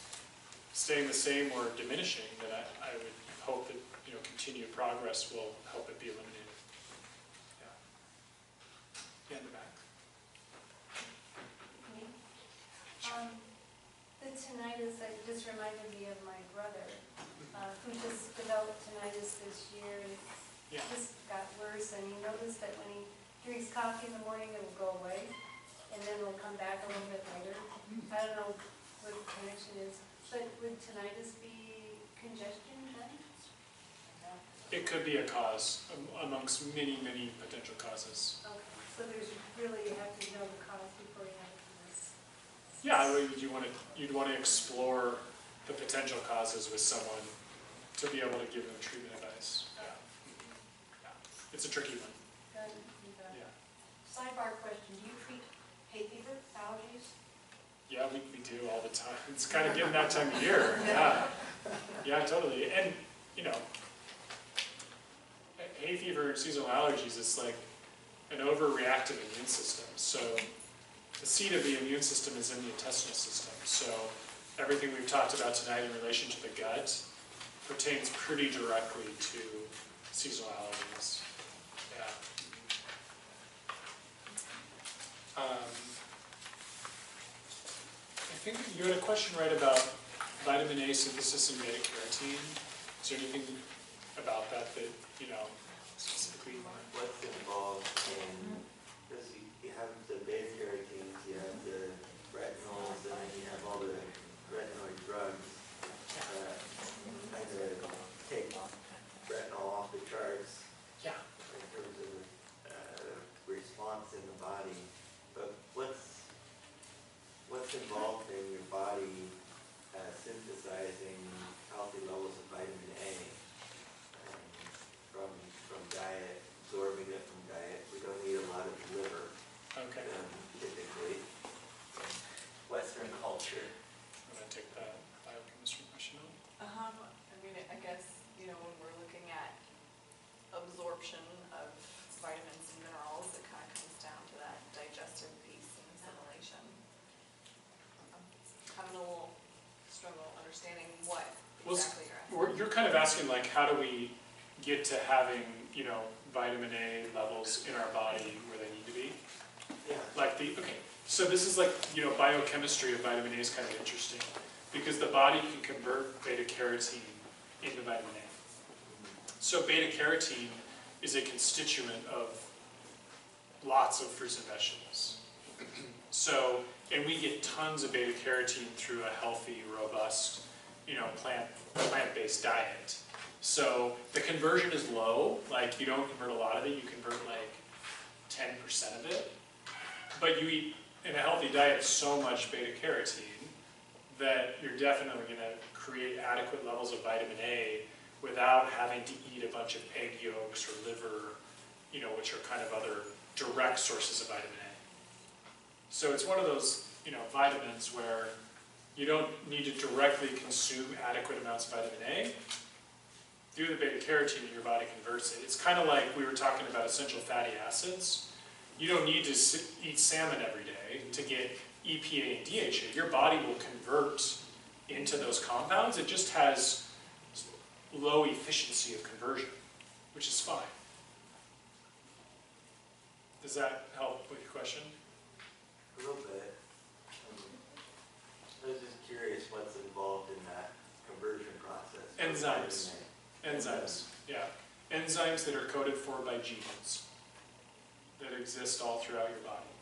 staying the same or diminishing, then I would hope that continued progress will help it be eliminated. Yeah. In the back. The tinnitus, it just reminded me of my brother, who just developed tinnitus this year. It just got worse, and he noticed that when he drinks coffee in the morning, it will go away, and then it will come back a little bit later. I don't know what the connection is, but would tinnitus be congestion then? It could be a cause amongst many, many potential causes. Okay, so there's really, you have to know the cause before you have tinnitus. Yeah, you'd want to explore the potential causes with someone to be able to give them treatment advice. Yeah. It's a tricky one. Yeah. Sidebar question, do you treat hay fever, allergies? Yeah, we do all the time. It's kind of getting that time of year. Yeah. Yeah, totally. And, hay fever and seasonal allergies, it's like an overreactive immune system. So the seat of the immune system is in the intestinal system. So everything we've talked about tonight in relation to the gut pertains pretty directly to seasonal allergies. Yeah. I think you had a question, right, about vitamin A synthesis and beta carotene. Is there anything about that specifically? What's involved in, because you have the beta carotenes, you have the retinols, and then you have all the retinoid drugs that kind of take retinol off the charts. Yeah. In terms of response in the body. But what's involved in your body synthesizing healthy levels of vitamin A from diet, absorbing it from diet? We don't need a lot of liver. Okay. Typically, Western culture. I'm going to take that biochemistry question on. I guess, when we're looking at absorption of vitamins and minerals, it kind of comes down to that digestive piece and assimilation. I'm having a little struggle understanding what exactly you're asking. You're kind of asking, like, how do we get to having, vitamin A levels in our body where they need to be? Yeah. So this is like, biochemistry of vitamin A is kind of interesting because the body can convert beta carotene into vitamin A. So beta carotene is a constituent of lots of fruits and vegetables. And we get tons of beta carotene through a healthy, robust, plant-based diet. So the conversion is low, like you don't convert a lot of it, you convert like 10% of it. But you eat, in a healthy diet, so much beta carotene that you're definitely going to create adequate levels of vitamin A without having to eat a bunch of egg yolks or liver, which are kind of other direct sources of vitamin A. So it's one of those, vitamins where you don't need to directly consume adequate amounts of vitamin A. Through the beta carotene, your body converts it. It's kind of like we were talking about essential fatty acids. You don't need to eat salmon every day to get EPA and DHA. Your body will convert into those compounds. It just has low efficiency of conversion, which is fine. Does that help with your question? A little bit. I was just curious what's involved in that conversion process. Enzymes. Enzymes, yeah. Enzymes that are coded for by genes that exist all throughout your body.